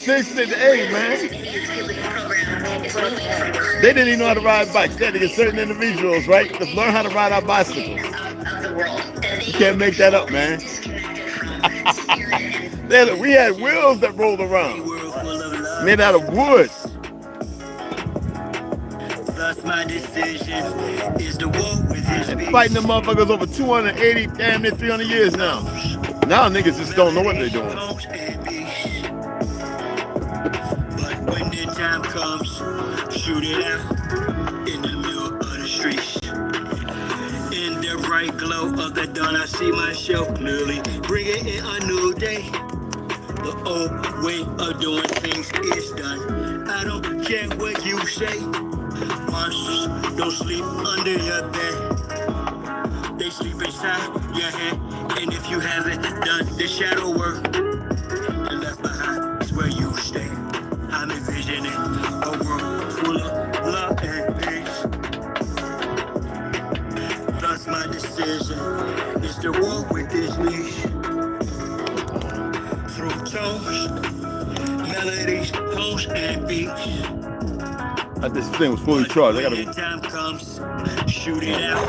6 to 8, man. They didn't even know how to ride bikes. They had to get certain individuals, right, to learn how to ride our bicycles. You can't make that up, man. We had wheels that rolled around, made out of wood. My decision is to walk with his and fighting them motherfuckers over 280, damn near 300 years now. Now niggas just don't know what they're doing. But when the time comes, shoot it out in the middle of the streets. In the bright glow of the dawn, I see myself clearly, bringing in a new day. The old way of doing things is done. I don't care what you say. Monsters don't sleep under your bed. They sleep inside your head. And if you haven't done the shadow work and left behind is where you stay. I'm envisioning a world full of love and peace. Thus my decision is to walk with this leash. Through tones, melodies, tones, and beats. This thing was fully charged. I gotta. When the time comes, shoot it out.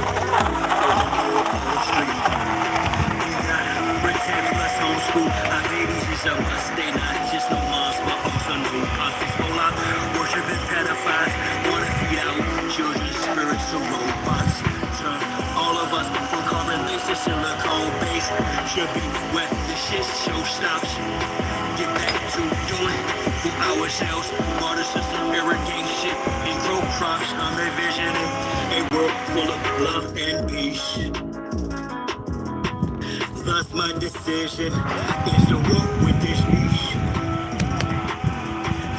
Rectangular homeschool. Our babies is a must. They not just no moms, but also new concepts. Hold up, worshiping pedophiles. Wanna feed out children's spirits to robots. Turn all of us from carbon base to silicone base. Should be where the shit show stops. Get back to doing for ourselves. Water system irrigation and grow crops. I'm envisioning a world full of love and peace. Thus my decision is to walk with this leash.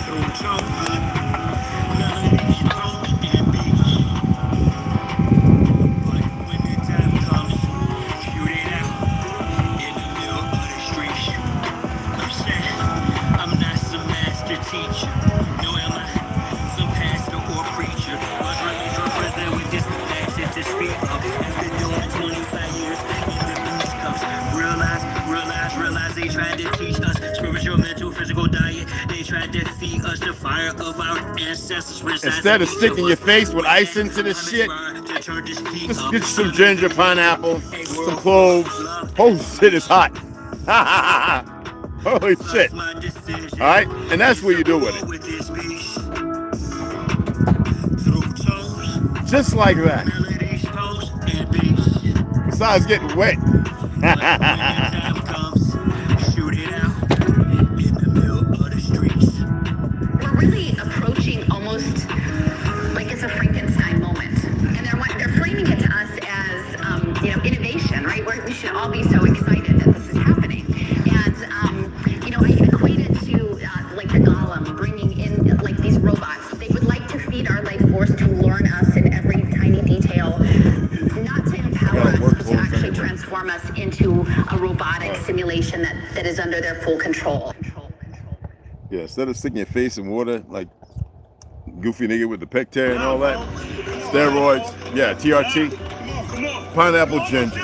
Through tones, melodies, tones, and beats. But when the time comes, shoot it out in the middle of the streets. I'm saying I'm not some master teacher. No, am I some pastor or preacher? Was raised or present with this passion to speak of. After doing 25 years in the East Coast. Realize they tried to teach us spiritual, mental, physical diet. They tried to feed us the fire of our ancestors. Instead of sticking your face with ice into this shit, just get some ginger, pineapple, some cloves. Oh shit, it's hot. Holy shit. Alright, and that's what you do with it. Just like that. Besides getting wet. Shoot it out in the middle of the streets. We're really approaching almost like it's a Frankenstein moment, and they're framing it to us as innovation, right? We should all be so excited that this is happening, and I equate it to like the golem bringing in like these robots. They would like to feed our life force to learn us in every tiny detail, not to empower us, but to actually transform us into a robotic simulation that is under their full control. Yeah, instead of sticking your face in water like goofy nigga with the pec tear and all that, steroids, yeah, TRT, pineapple ginger,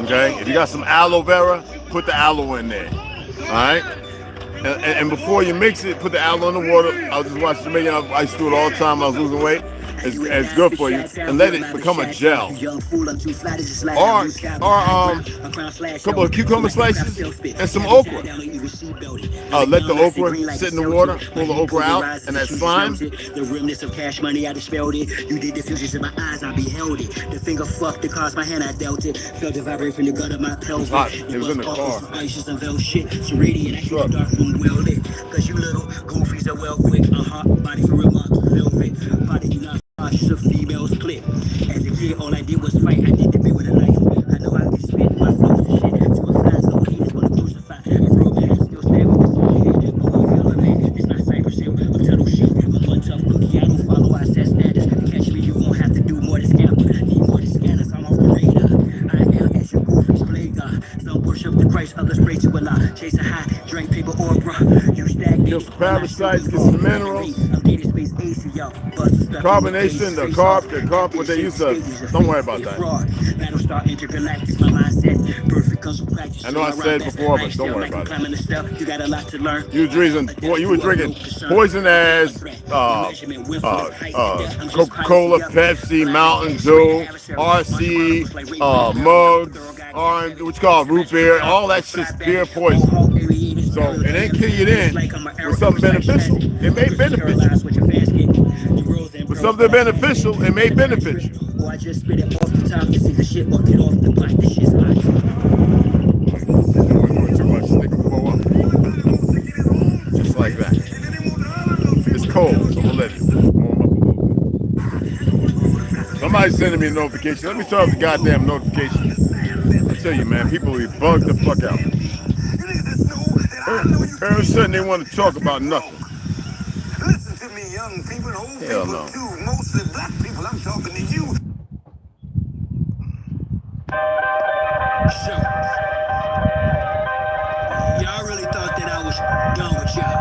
okay? If you got some aloe vera, put the aloe in there, all right? And before you mix it, put the aloe in the water. I was just watching Jamaican, I used to do it all the time when I was losing weight. It's good for you, and let it become a gel. Or a couple of cucumber slices and some okra. Let the okra sit in the water, pull the okra out, and that slime. The remnants of cash money, I dispelled it. You did the fusions in my eyes, I beheld it. The finger fucked across my hand, I dealt it. Felt the vibration from the gut of my pelvis. It was in the car. Righteous and veil shit. So radiant, I keep the dark room well lit. Cause you little goofies are well quick. Body for real marks, velvet. Body you not. A female's clip. As a kid, all I did was fight. I did the bit with a knife. I know I can spit my flows and shit. To a fly zone, haters wanna crucify. A real man still stand with the soul head. But we feel a man. It's not cyber seal. I'm turtle shit. I'm one tough cookie. I don't follow. I set status. To catch me, you won't have to do more to scam. Need more to scanners. I'm off the radar. I am as your goofies play God. Some worship the Christ, others pray to Allah. Chase a high, drink paper or bra. You stagnate. Kill some parasites, get some minerals. Carbonation, the carb, what they use to, don't worry about that. I know I said before, but don't worry about it. You were drinking poison ass, Coca-Cola, Pepsi, Mountain Dew, RC, mugs, orange, what's called root beer, all that shit's beer poison. So it ain't kill you then with something beneficial. It may benefit you. With something beneficial, it may benefit you. Or I just spit it off the top. It's either shit or get off the pot. This shit's hot. Too much, they can blow up. Just like that. It's cold, so I'm gonna let it warm up a little bit. Somebody's sending me a notification. Let me turn off the goddamn notification. I tell you, man, people be bugged the fuck out. Every sudden they want to talk about nothing. Listen to me, young people, old Hell people no. too. Mostly black people, I'm talking to you. So, y'all really thought that I was done with y'all?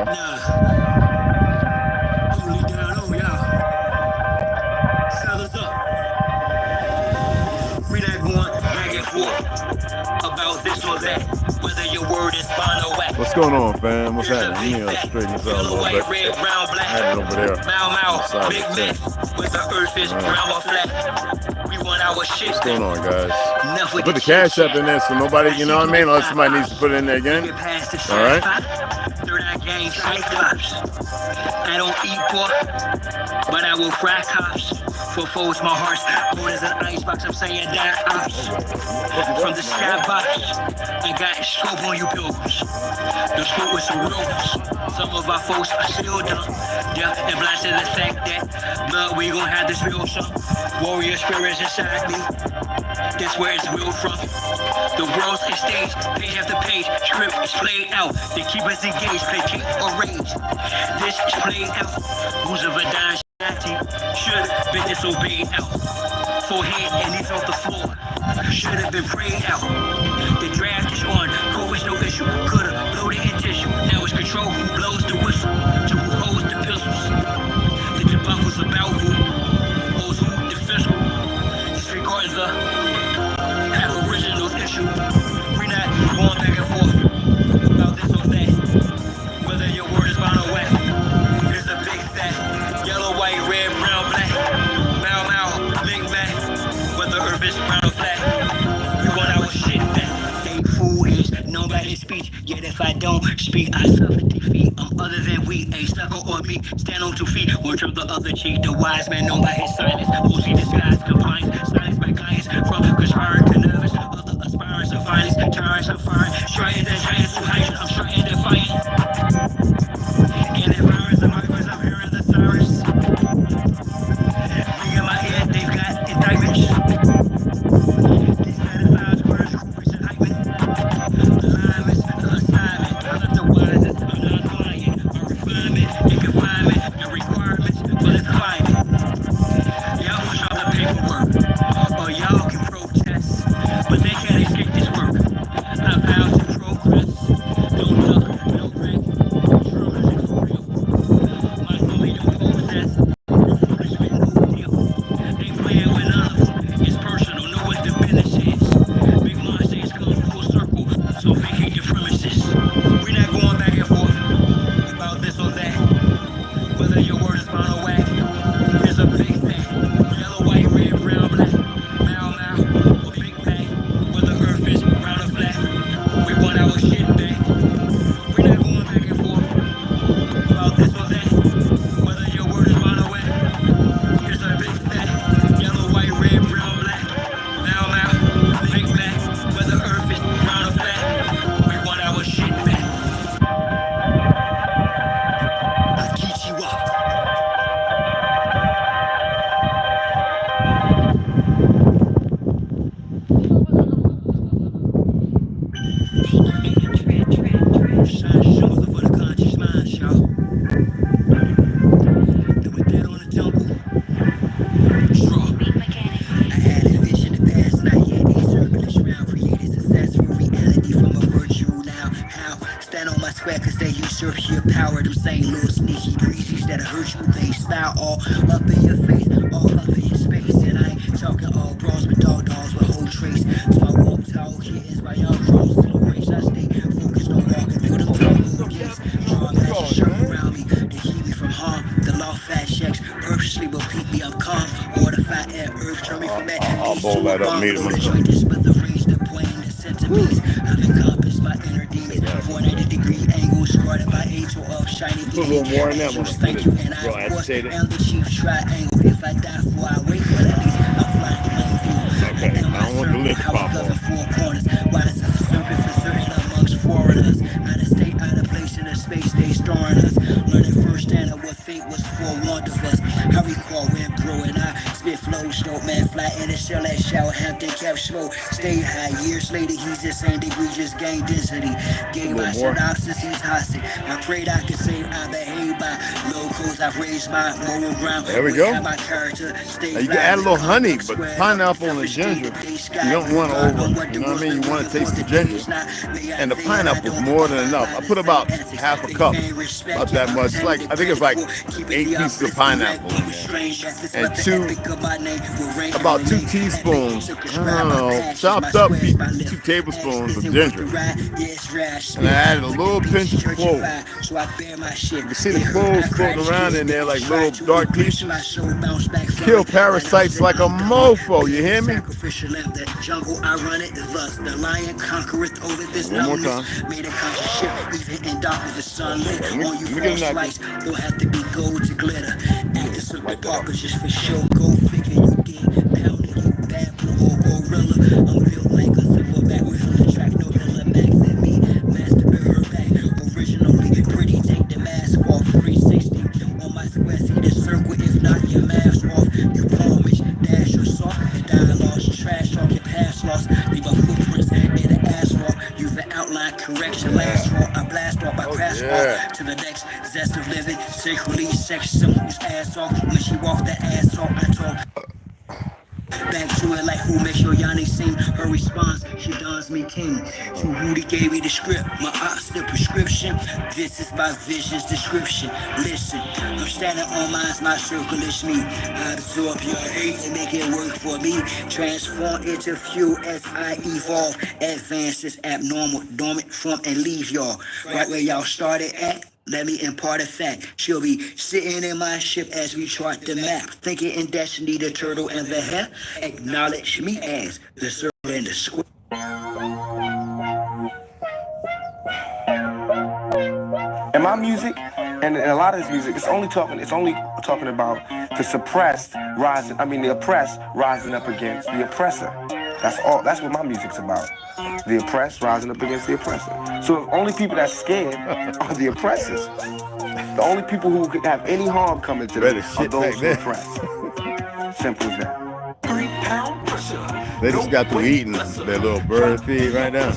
Nah. Only down on y'all. Fellas up. We not going back and forth about this or that. Whether your word is bond or whack. What's going on, fam? What's happening? You know, straighten this out a little bit. Red, brown, black. I had it over there. Mouth, big man. With the earth is brown or flat. We want our shit. What's going on, guys? Put the Cashapp in there so nobody, you know what I mean? Unless somebody needs to put it in there again. All right? I don't eat pork, but I will fry cops. For foes, my heart's cold as an icebox. I'm saying that from the skybox, I got scope on you pilgrims. The scope with some ropes. Some of our folks are still dumb. Yeah, and blind to the fact that blood, we gon' have this real some warrior spirits inside me. That's where it's real from. The world's a stage, page after page, script is played out. They keep us engaged, play king or rage. This is played out. Who's of a dime should have been disobeyed out. Forehead and knees off the floor. Should have been prayed out. The draft is on, COVID's no issue. Could've blown it in tissue. Now it's control who blows the whistle, to who holds the pistols. The debacle's about who holds who the official. Disregarding the aboriginal issue. We're not going back and forth about this or that. Whether your word is bond or whack. There's a big fat yellow, white, red, brown, black. Mouth, big Mac. Whether earth is brown or flat. We want our shit back. They fool is known by his speech. Yet if I don't speak, I suffer defeat. I'm other than we, a sucker or me. Stand on 2 feet, one turn the other cheek. The wise man known by his silence. Mostly disguised compliance. Silence by guidance. From conspiring to nervous. Other aspirants of violence. Tyrants of fire. Trying to giants to heights. I'm trying to fight. And if virus and migrants, I'm hearing the sirens. In my head, they've got indictments. These pedophiles, words, groupies, and hyping. Alignments, the assignment. I'm not the wisest, I'm not lying. My refinement, and confinement, the requirements for this climate. Y'all push out the paperwork, or y'all can protest, but they can't escape this work. I vow to progress. usurp your power. Them same little sneaky breezes that'll hurt you. They style all up in your face, all up in your space. And I ain't talking all bras with dogs with whole trace. So I walk tall kittens by y'all cross slow race. I stay focused on walking through them tall little gates. Draw a magic circle around me to keep me from harm. The law fat checks purposely will keep me. I'm calm. Or the fat air earth turn me from that. I'll bowl that up, meet him. But the range, the plane, the centimeters. I've encompassed my inner demons. 490-degree angles, started by a to of shiny Put a little more in that one. Thank you, and I of course am the chief triangle. If I die before I wait, but at least I'm flying plain view. Okay, I don't want the lip to pop off. Four corners. Why is this a serpent for certain amongst foreigners? Out of state, out of place in a space they storing us. Learning firsthand of what fate was forewarned of us. I recall when bro and I spit flows, dope man fly in a shell at shower, Hampton cap smoke. Stay high, years later he's the same degree, just gain density. Gave my synopsis, he's hostage. I prayed I could save, I behave by locals. I've raised my moral ground. There we go. My character, stay now you can add a little honey, but pineapple and ginger, you don't want to over, you know what I mean? You want to taste the ginger. And the pineapple's more than enough. I put about half a cup, not that much. Like, I think it's like 8 pieces of pineapple in there. And about 2 teaspoons, I don't know, chopped up 2 tablespoons of ginger. And I added a little pinch of clove. You can see the cloves floating around in there like little dark pieces. Kill parasites like a mofo, you hear me? One more time. Made a conscious shift, even in darkness, the sun lit on you. False lights don't have to be gold to glitter. Acting super purpose just for show. Go figure you get pounded, you bad blue or gorilla. I'm built like a silverback with the track, no pillar max at me. Master mirror back, originally pretty. Take the mask off, 360 on my square. See the circle, if not your mask off. You promise, dash your soft, and dialogues, trash talk your past loss. Leave a footprints in the asphalt. You've an outline correction, last fall. I blast off, I crash off to the next zest of living. Secretly, sex symbols ass off. When she walk that ass off, I talk. Back to it like who makes your Yanni sing. Her response, she does me king. To Rudy gave me the script, my ops the prescription. This is my vision's description. Listen, I'm standing on mine's my circle is me. I absorb your hate and make it work for me. Transform into fuel as I evolve. Advance is abnormal, dormant, form and leave y'all. Right where y'all started at. Let me impart a fact. She'll be sitting in my ship as we chart the map. Thinking in destiny, the turtle and the hare. Acknowledge me as the circle and the square. And my music, and a lot of this music, it's only talking about the suppressed rising. I mean, the oppressed rising up against the oppressor. That's all. That's what my music's about. The oppressed rising up against the oppressor. So the only people that's scared are the oppressors. The only people who could have any harm coming to them are those who oppress. Simple as that. They just got through eating their little bird feed right now.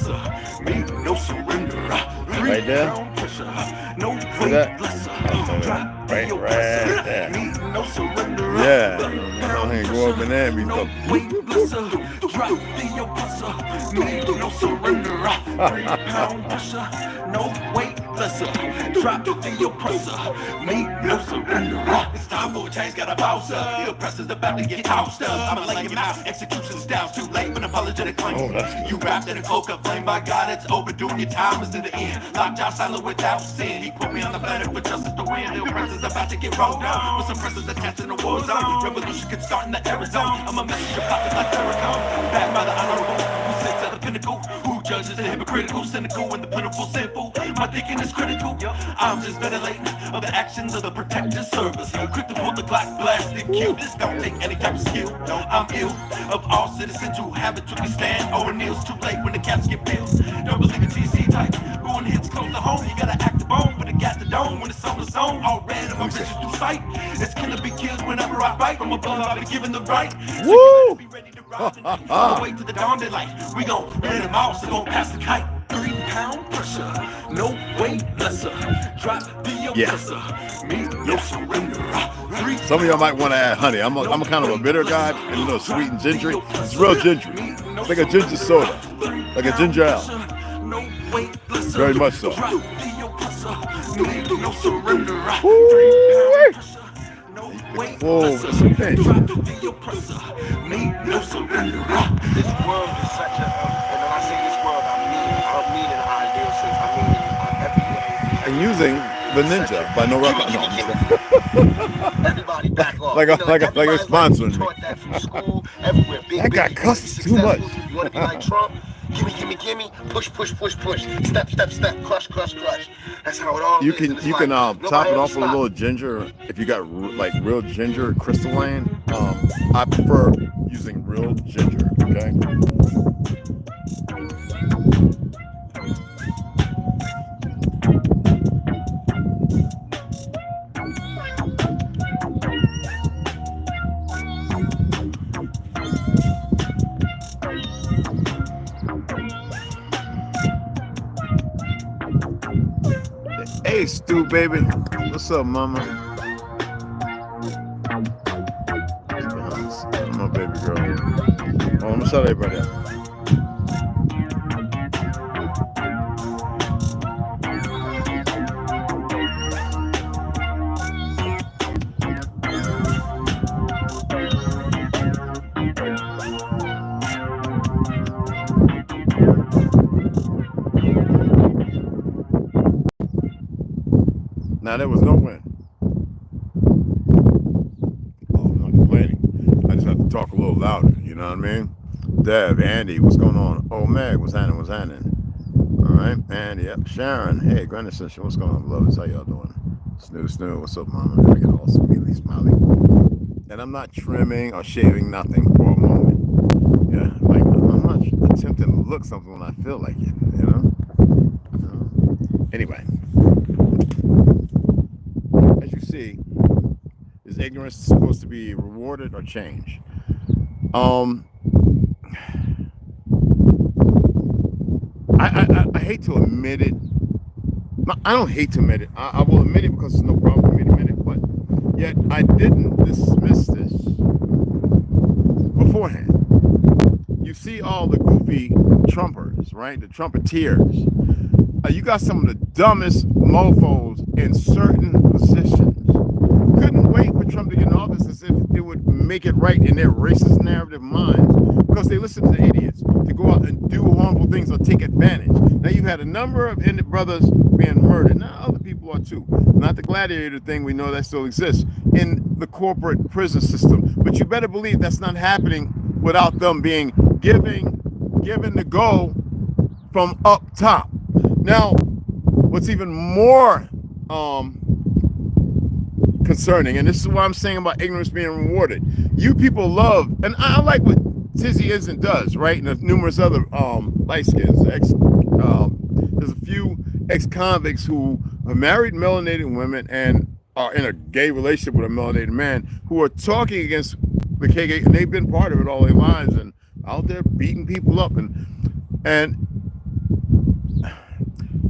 Right there. See that? Right there. Yeah. Go ahead and go up in there and be no weight lesser. Drop the oppressor. Make no surrender. It's time for a change, got a bounce up. The oppressor's about to get tossed up. I'ma lay him out. Execution style's too late for an apologetic claim. You wrapped in a cloak of flame. By God, it's overdue. Your time is to the end. Locked out silent without sin. He put me on the planet for justice to win. The oppressor's about to get rolled down. With some pressures attached in the war zone. Revolution could start in the Arizona. I'm a messenger popping like Terracone. Backed by the honorable. Who sits at the pinnacle? Who judges the hypocritical, cynical, and the pitiful, sinful? My thinking is critical. I'm just ventilating of the actions of the protective service. Quick to pull the Glock, blast and kill. This don't take any type of skill. No, I'm ill of all citizens who haven't took a stand. O'Neill's too late when the caps get peeled. Don't believe in TC type. Going hits close to home. You gotta act the bone, but it got the dome when it's on the zone. All red of my vision through sight. It's killer be killed whenever I fight. From above, I'll be given the right. Woo! Be ready to ride and wait to the dawn daylight. We gon' burn them all, so gon' pass the kite. 3-pound pressure, no weight lesser. Drop the oppressor, me no surrender. Some of y'all might want to add honey. I'm a kind of a bitter guy, and you know, sweet and gingery. It's real gingery. It's like a ginger soda, like a ginger ale. Very much so. Make no surrender. Woo-wee. No wait. Whoa, that's a pinch. Drop to the oppressor. Make no surrender. This world is such a, and when I say this world, I mean in our lyricists, I mean it every day. And using the Ninja by No Rock. Everybody back off. Like a Everybody's sponsoring me. taught that from school, everywhere. Big, That guy big, cusses be too much. successful. You want to be like Trump? Gimme. Push. Step. Crush. That's how it all You is. can And it's top it off with a stop. little ginger. If you got like real ginger crystalline, I prefer using real ginger. Okay. Hey, Stu, baby. What's up, mama? My baby girl. Oh, I'm gonna shout everybody out. Now there was no win. Oh, I'm not complaining. I just have to talk a little louder, you know what I mean? Dev, Andy, what's going on? Oh, Meg, what's happening? All right, Andy, yep. Sharon, hey, Grand Essential, what's going on, beloveds? How y'all doing? Snoo, what's up, mama? Gotta get all smiley. And I'm not trimming or shaving nothing for a moment. Yeah, like I'm not attempting to look something when I feel like it, you know? Anyway. As you see, is ignorance supposed to be rewarded or changed? I hate to admit it. No, I don't hate to admit it. I will admit it because there's no problem for me to admit it. But yet I didn't dismiss this beforehand. You see all the goofy Trumpers, right? The Trumpeteers. You got some of the dumbest mofos in certain positions. Couldn't wait for Trump to get in office as if it would make it right in their racist narrative minds because they listen to the idiots to go out and do harmful things or take advantage. Now you've had a number of innocent brothers being murdered. Now other people are too. Not the gladiator thing, we know that still exists in the corporate prison system. But you better believe that's not happening without them being given the go from up top. Now, what's even more concerning, and this is what I'm saying about ignorance being rewarded. You people love, and I like what Tizzy Isn't does, right? And there's numerous other light skins. There's a few ex-convicts who have married melanated women and are in a gay relationship with a melanated man who are talking against the KKK, and they've been part of it all their lives and out there beating people up. And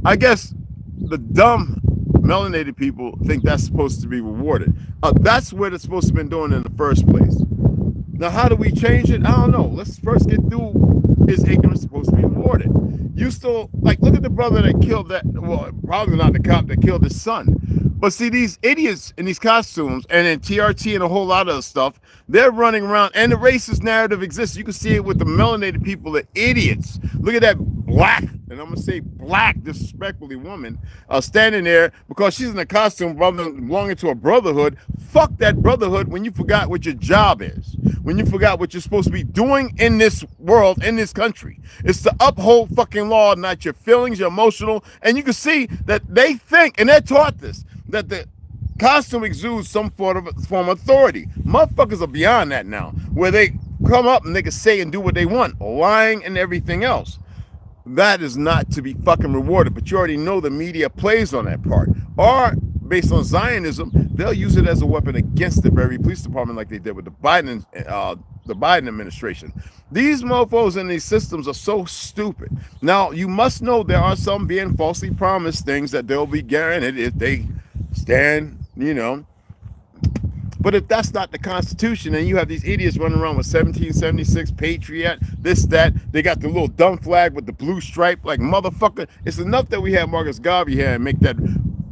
I guess the dumb melanated people think that's supposed to be rewarded. That's what it's supposed to have been doing in the first place. Now, how do we change it? I don't know. Let's first get through, is ignorance supposed to be rewarded? You still, like, look at the brother that killed that, well, probably not the cop that killed his son. But see, these idiots in these costumes and in TRT and a whole lot of other stuff, they're running around, and the racist narrative exists. You can see it with the melanated people, the idiots. Look at that black, and I'm going to say black, disrespectfully woman, standing there because she's in a costume belonging to a brotherhood. Fuck that brotherhood when you forgot what your job is, when you forgot what you're supposed to be doing in this world, in this country. It's to uphold fucking law, not your feelings, your emotional. And you can see that they think, and they're taught this, that the costume exudes some form of authority. Motherfuckers are beyond that now, where they come up and they can say and do what they want, lying and everything else. That is not to be fucking rewarded, but you already know the media plays on that part. Or based on Zionism, they'll use it as a weapon against the very police department, like they did with the Biden administration. These mofos in these systems are so stupid. Now, you must know there are some being falsely promised things that they'll be guaranteed if they stand, you know. But if that's not the Constitution, and you have these idiots running around with 1776 Patriot, this, that, they got the little dumb flag with the blue stripe, like, motherfucker, it's enough that we have Marcus Garvey here and make that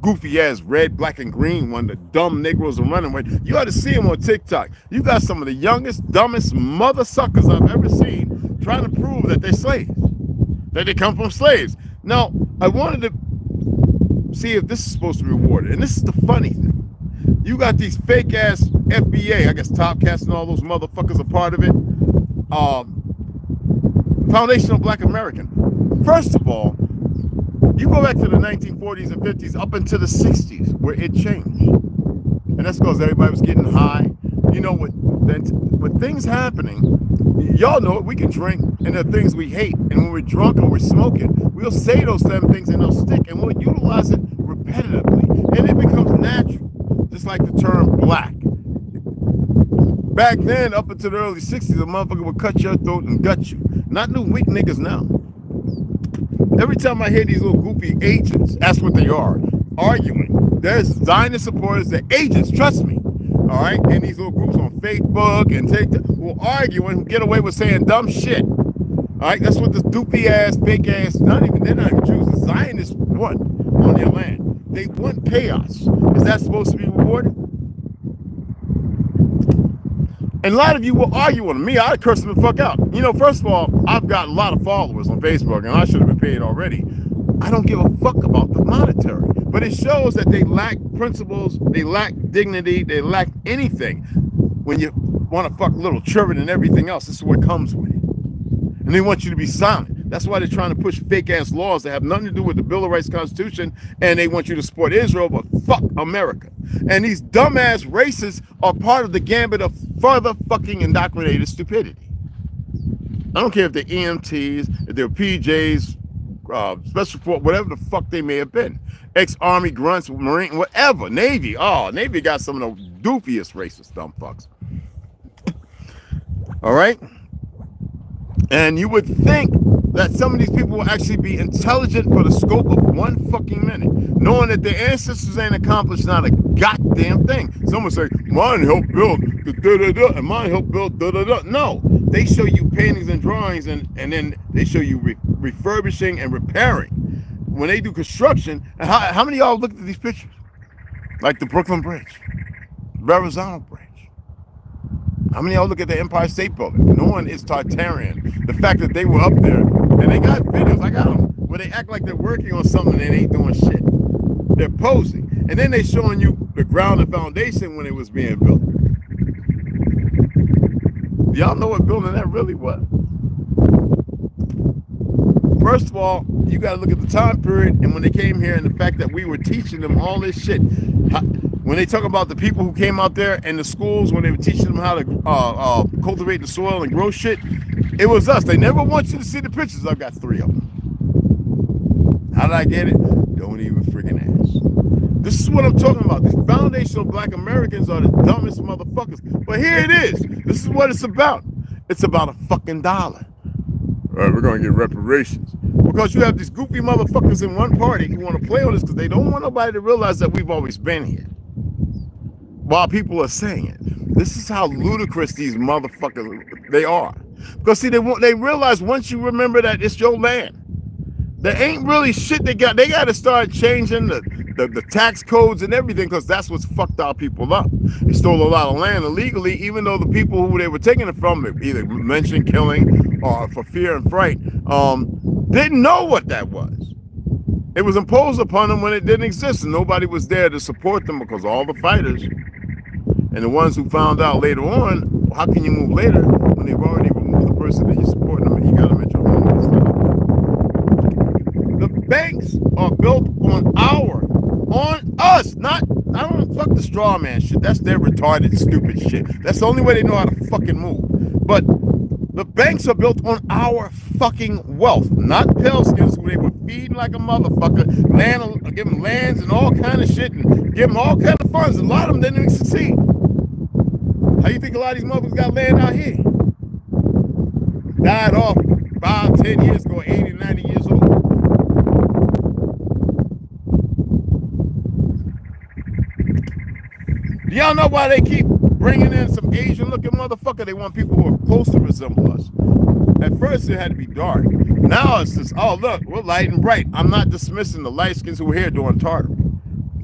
goofy ass red, black, and green one, the dumb Negroes are running with. You ought to see them on TikTok. You got some of the youngest, dumbest mother suckers I've ever seen trying to prove that they're slaves, that they come from slaves. Now, I wanted to see if this is supposed to be rewarded. And this is the funny thing. You got these fake ass FBA, I guess Topcast and all those motherfuckers are part of it. Foundational Black American. First of all, you go back to the 1940s and 50s up into the 60s where it changed. And that's because everybody was getting high. You know, with things happening, y'all know it, we can drink and there are things we hate. And when we're drunk or we're smoking, we'll say those same things and they'll stick and we'll utilize it repetitively. And it becomes natural, just like the term black. Back then, up into the early 60s, a motherfucker would cut your throat and gut you. Not new weak niggas now. Every time I hear these little goofy agents, that's what they are, arguing. There's Zionist supporters, they're agents, trust me. All right, and these little groups on Facebook and TikTok will argue and get away with saying dumb shit. All right, that's what this doofy ass, fake ass, they're not even Jews, the Zionists want on their land. They want chaos. Is that supposed to be rewarded? And a lot of you will argue with me. I'd curse them the fuck out. You know, first of all, I've got a lot of followers on Facebook, and I should have been paid already. I don't give a fuck about the monetary. But it shows that they lack principles, they lack dignity, they lack anything. When you want to fuck little children and everything else, this is what comes with it. And they want you to be silent. That's why they're trying to push fake-ass laws that have nothing to do with the Bill of Rights Constitution, and they want you to support Israel, but fuck America. And these dumbass racists are part of the gambit of further fucking indoctrinated stupidity. I don't care if they're EMTs, if they're PJs, special force, whatever the fuck they may have been. Ex-Army grunts, Marine, whatever. Navy. Oh, Navy got some of the doofiest racist dumb fucks. All right? And you would think that some of these people will actually be intelligent for the scope of one fucking minute, knowing that their ancestors ain't accomplished not a goddamn thing. Someone say, mine helped build the da-da-da, and mine helped build da-da-da. No, they show you paintings and drawings, and then they show you refurbishing and repairing. When they do construction, and how many of y'all looked at these pictures? Like the Brooklyn Bridge, Verrazano Bridge. How many of y'all look at the Empire State Building? Knowing it's Tartarian. The fact that they were up there, and they got videos, I got them, where they act like they're working on something and they ain't doing shit. They're posing. And then they showing you the ground and foundation when it was being built. Y'all know what building that really was? First of all, you got to look at the time period and when they came here and the fact that we were teaching them all this shit. When they talk about the people who came out there in the schools, when they were teaching them how to cultivate the soil and grow shit, it was us. They never want you to see the pictures. I've got 3 of them. How did I get it? Don't even friggin' ask. This is what I'm talking about. These foundational Black Americans are the dumbest motherfuckers. But here it is. This is what it's about. It's about a fucking dollar. All right, we're going to get reparations. Because you have these goofy motherfuckers in one party who want to play on this because they don't want nobody to realize that we've always been here. While people are saying it. This is how ludicrous these motherfuckers, they are. Because see, they realize once you remember that it's your land, there ain't really shit they got. They got to start changing the tax codes and everything because that's what's fucked our people up. They stole a lot of land illegally, even though the people who they were taking it from, either mentioned killing or for fear and fright, didn't know what that was. It was imposed upon them when it didn't exist, and nobody was there to support them because all the fighters and the ones who found out later on, well, how can you move later when they've already removed the person that you're supporting them and you got them at your home and stuff? The banks are built on us, not, I don't fuck the straw man shit. That's their retarded, stupid shit. That's the only way they know how to fucking move. But the banks are built on our fucking wealth, not Pelskins who they were feeding like a motherfucker, give them lands and all kind of shit, and give them all kind of funds. A lot of them didn't even succeed. How you think a lot of these motherfuckers got land out here? Died off 5, 10 years ago, 80, 90 years old. Do y'all know why they keep bringing in some Asian-looking motherfucker? They want people who are close to resemble us. At first, it had to be dark. Now it's just, oh, look, we're light and bright. I'm not dismissing the light skins who were here during Tartar.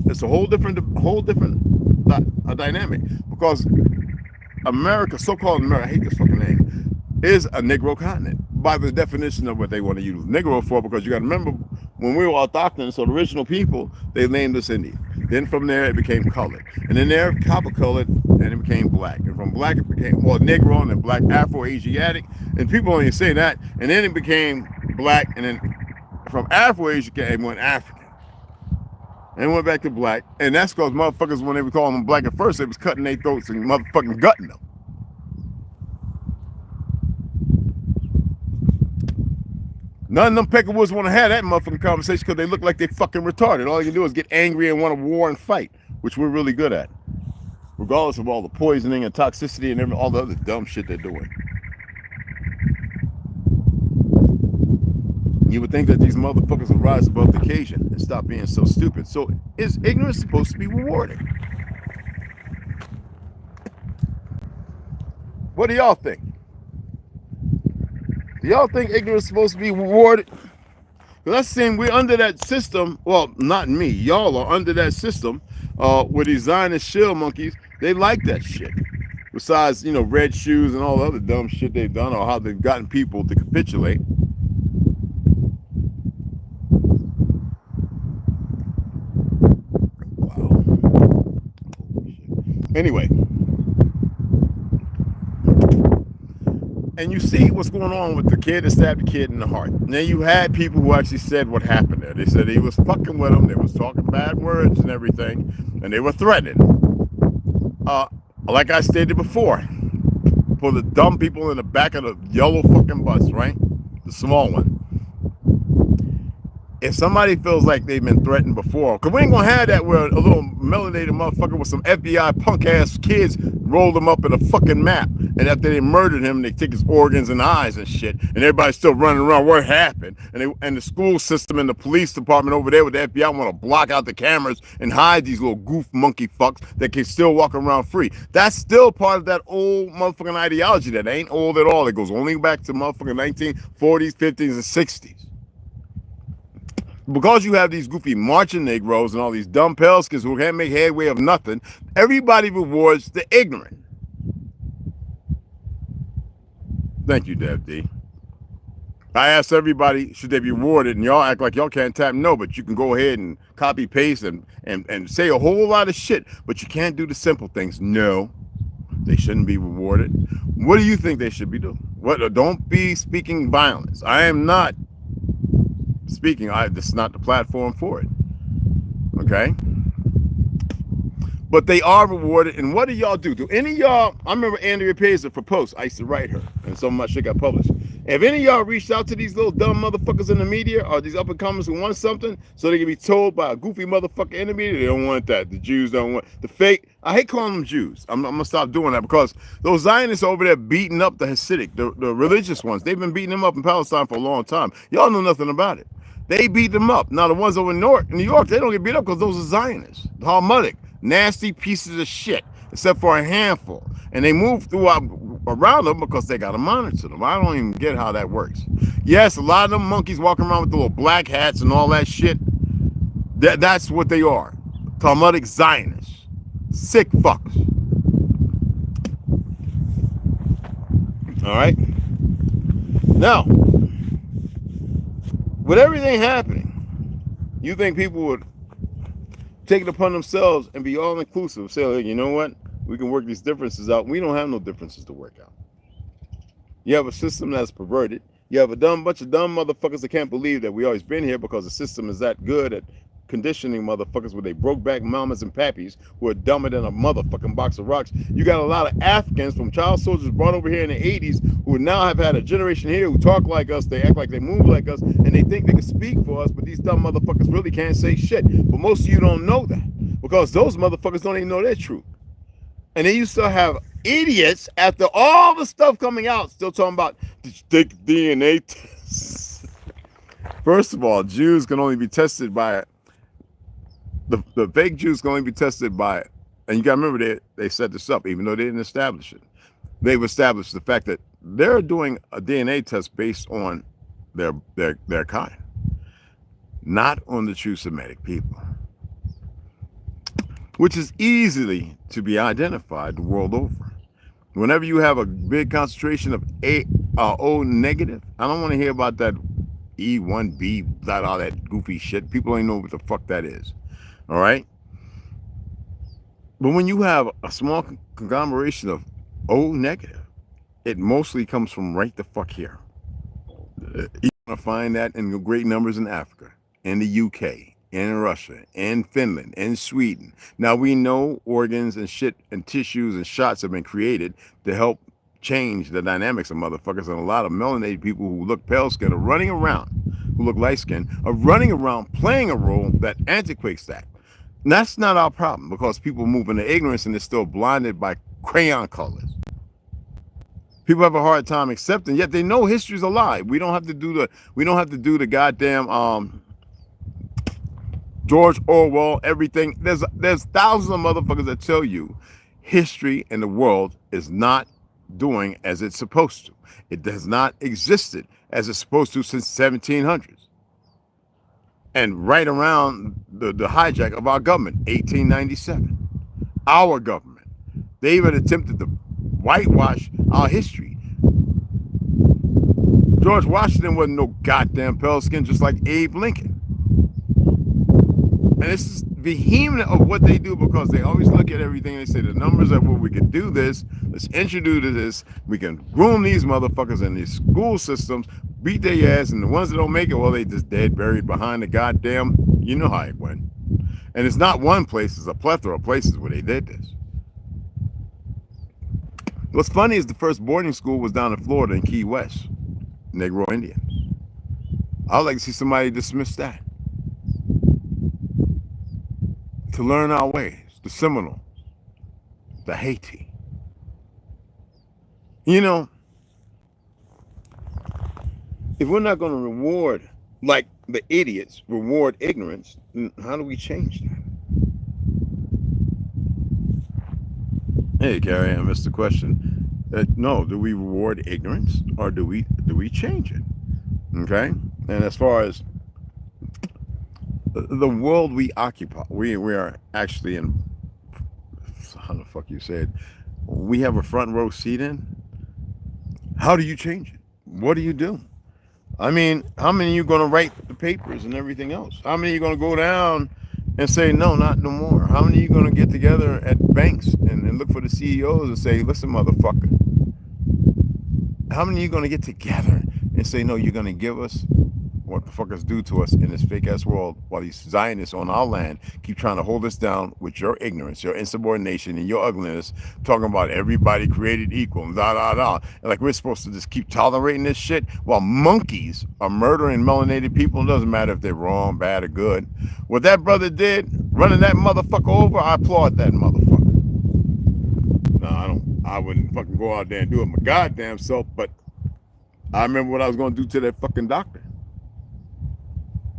it's a whole different dynamic, because America, so-called America, I hate this fucking name, is a Negro continent by the definition of what they want to use Negro for, because you got to remember, when we were autochthonous, so the original people, they named us Indian. Then from there, it became colored. And then there, copper-colored, and it became black. And from black, it became, well, Negro, and then black, Afro-Asiatic. And people only say that. And then it became black, and then from Afro-Asiatic, it went African. And went back to black. And that's because motherfuckers, when they were calling them black at first, they was cutting their throats and motherfucking gutting them. None of them Peckerwoods want to have that motherfucking conversation because they look like they fucking retarded. All they can do is get angry and want to war and fight, which we're really good at, regardless of all the poisoning and toxicity and all the other dumb shit they're doing. You would think that these motherfuckers would rise above the occasion and stop being so stupid. So is ignorance supposed to be rewarded? What do y'all think? Do y'all think ignorance is supposed to be rewarded? Because that's saying we're under that system. Well, not me. Y'all are under that system with these Zionist shill monkeys. They like that shit. Besides, you know, red shoes and all the other dumb shit they've done, or how they've gotten people to capitulate. Wow. Anyway. And you see what's going on with the kid that stabbed the kid in the heart. Now you had people who actually said what happened there. They said he was fucking with them. They was talking bad words and everything. And they were threatening. Like I stated before, for the dumb people in the back of the yellow fucking bus, right? The small one. If somebody feels like they've been threatened before, because we ain't gonna have that where a little melanated motherfucker with some FBI punk ass kids rolled him up in a fucking map, and after they murdered him, they take his organs and eyes and shit, and everybody's still running around. What happened? And the school system and the police department over there with the FBI want to block out the cameras and hide these little goof monkey fucks that can still walk around free. That's still part of that old motherfucking ideology that ain't old at all. It goes only back to motherfucking 1940s, 50s, and 60s. Because you have these goofy marching Negroes and all these dumb pale-skins who can't make headway of nothing, everybody rewards the ignorant. Thank you, Dev D. I asked everybody, should they be rewarded? And y'all act like y'all can't tap no, but you can go ahead and copy paste and say a whole lot of shit, but you can't do the simple things. No, they shouldn't be rewarded. What do you think they should be doing? What? Don't be speaking violence. I am not speaking. This is not the platform for it. Okay? But they are rewarded. And what do y'all do? Do any of y'all, I remember Andrea Paisley for Post. I used to write her, and some of my shit got published. If any of y'all reached out to these little dumb motherfuckers in the media or these up and comers who want something so they can be told by a goofy motherfucker in the media, they don't want that. The Jews don't want the fake. I hate calling them Jews. I'm gonna stop doing that, because those Zionists over there beating up the Hasidic, the religious ones. They've been beating them up in Palestine for a long time. Y'all know nothing about it. They beat them up. Now the ones over in New York, they don't get beat up because those are Zionists. The Talmudic, nasty pieces of shit, except for a handful. And they move throughout around them because they got to monitor them. I don't even get how that works. Yes, a lot of them monkeys walking around with the little black hats and all that shit. That's what they are. Talmudic Zionists. Sick fucks. All right? Now, with everything happening, you think people would take it upon themselves and be all inclusive, say, hey, you know what? We can work these differences out. We don't have no differences to work out. You have a system that's perverted. You have a bunch of dumb motherfuckers that can't believe that we always been here because the system is that good at conditioning motherfuckers where they broke back mamas and pappies who are dumber than a motherfucking box of rocks. You got a lot of Africans from child soldiers brought over here in the 80s who now have had a generation here who talk like us, they act like they move like us, and they think they can speak for us, but these dumb motherfuckers really can't say shit. But most of you don't know that, because those motherfuckers don't even know their truth. And then you still have idiots after all the stuff coming out still talking about take DNA tests. First of all, Jews can only be tested by the fake Jews can only be tested by, and you got to remember they set this up even though they didn't establish it. They've established the fact that they're doing a DNA test based on their kind, not on the true Semitic people. which is easily to be identified the world over. Whenever you have a big concentration of O negative, I don't want to hear about that E1B, all that goofy shit. People don't know what the fuck that is. All right? But when you have a small conglomeration of O negative, it mostly comes from right the fuck here. You're going to find that in great numbers in Africa, in the UK, in Russia, in Finland, in Sweden. Now we know organs and shit and tissues and shots have been created to help change the dynamics of motherfuckers, and a lot of melanated people who look pale skin are running around, who look light skinned, are running around playing a role that antiquates that. And that's not our problem, because people move into ignorance and they're still blinded by crayon colors. People have a hard time accepting, yet they know history's a lie. We don't have to do the goddamn George Orwell, everything. There's thousands of motherfuckers that tell you history in the world is not doing as it's supposed to. It has not existed as it's supposed to since 1700s. And right around the hijack of our government, 1897. Our government. They even attempted to whitewash our history. George Washington wasn't no goddamn pale skin, just like Abe Lincoln. And this is vehement of what they do, because they always look at everything and they say the numbers are what we can do this, let's introduce this, we can groom these motherfuckers in these school systems, beat their ass, and the ones that don't make it, well, they just dead, buried behind the goddamn, you know how it went. And it's not one place, it's a plethora of places where they did this. What's funny is the first boarding school was down in Florida in Key West, Negro Indians. I would like to see somebody dismiss that. To learn our ways, the Seminole, the Haiti. You know, if we're not going to reward, like the idiots, reward ignorance, then how do we change that? Hey, Carrie, I missed the question. No, do we reward ignorance, or do we change it? Okay, and as far as the world we occupy, we are actually in, how the fuck you said, we have a front row seat in. How do you change it? What do you do? I mean, how many of you going to write the papers and everything else? How many are you going to go down and say, no, not no more? How many are you going to get together at banks and look for the CEOs and say, listen, motherfucker? How many are you going to get together and say, no, you're going to give us what the fuckers do to us in this fake ass world, while these Zionists on our land keep trying to hold us down with your ignorance, your insubordination, and your ugliness, talking about everybody created equal and and like we're supposed to just keep tolerating this shit while monkeys are murdering melanated people. It doesn't matter if they're wrong, bad, or good. What that brother did, running that motherfucker over, I applaud that motherfucker. No, I wouldn't fucking go out there and do it my goddamn self, but I remember what I was going to do to that fucking doctor.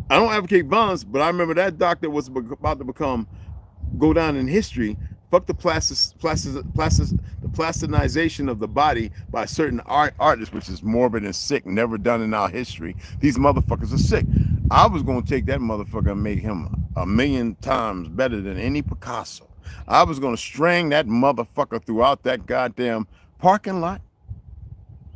I don't advocate violence, but I remember that doctor was about to go down in history. Fuck the plasticization of the body by certain artists, which is morbid and sick, never done in our history. These motherfuckers are sick. I was going to take that motherfucker and make him 1,000,000 times better than any Picasso. I was going to string that motherfucker throughout that goddamn parking lot.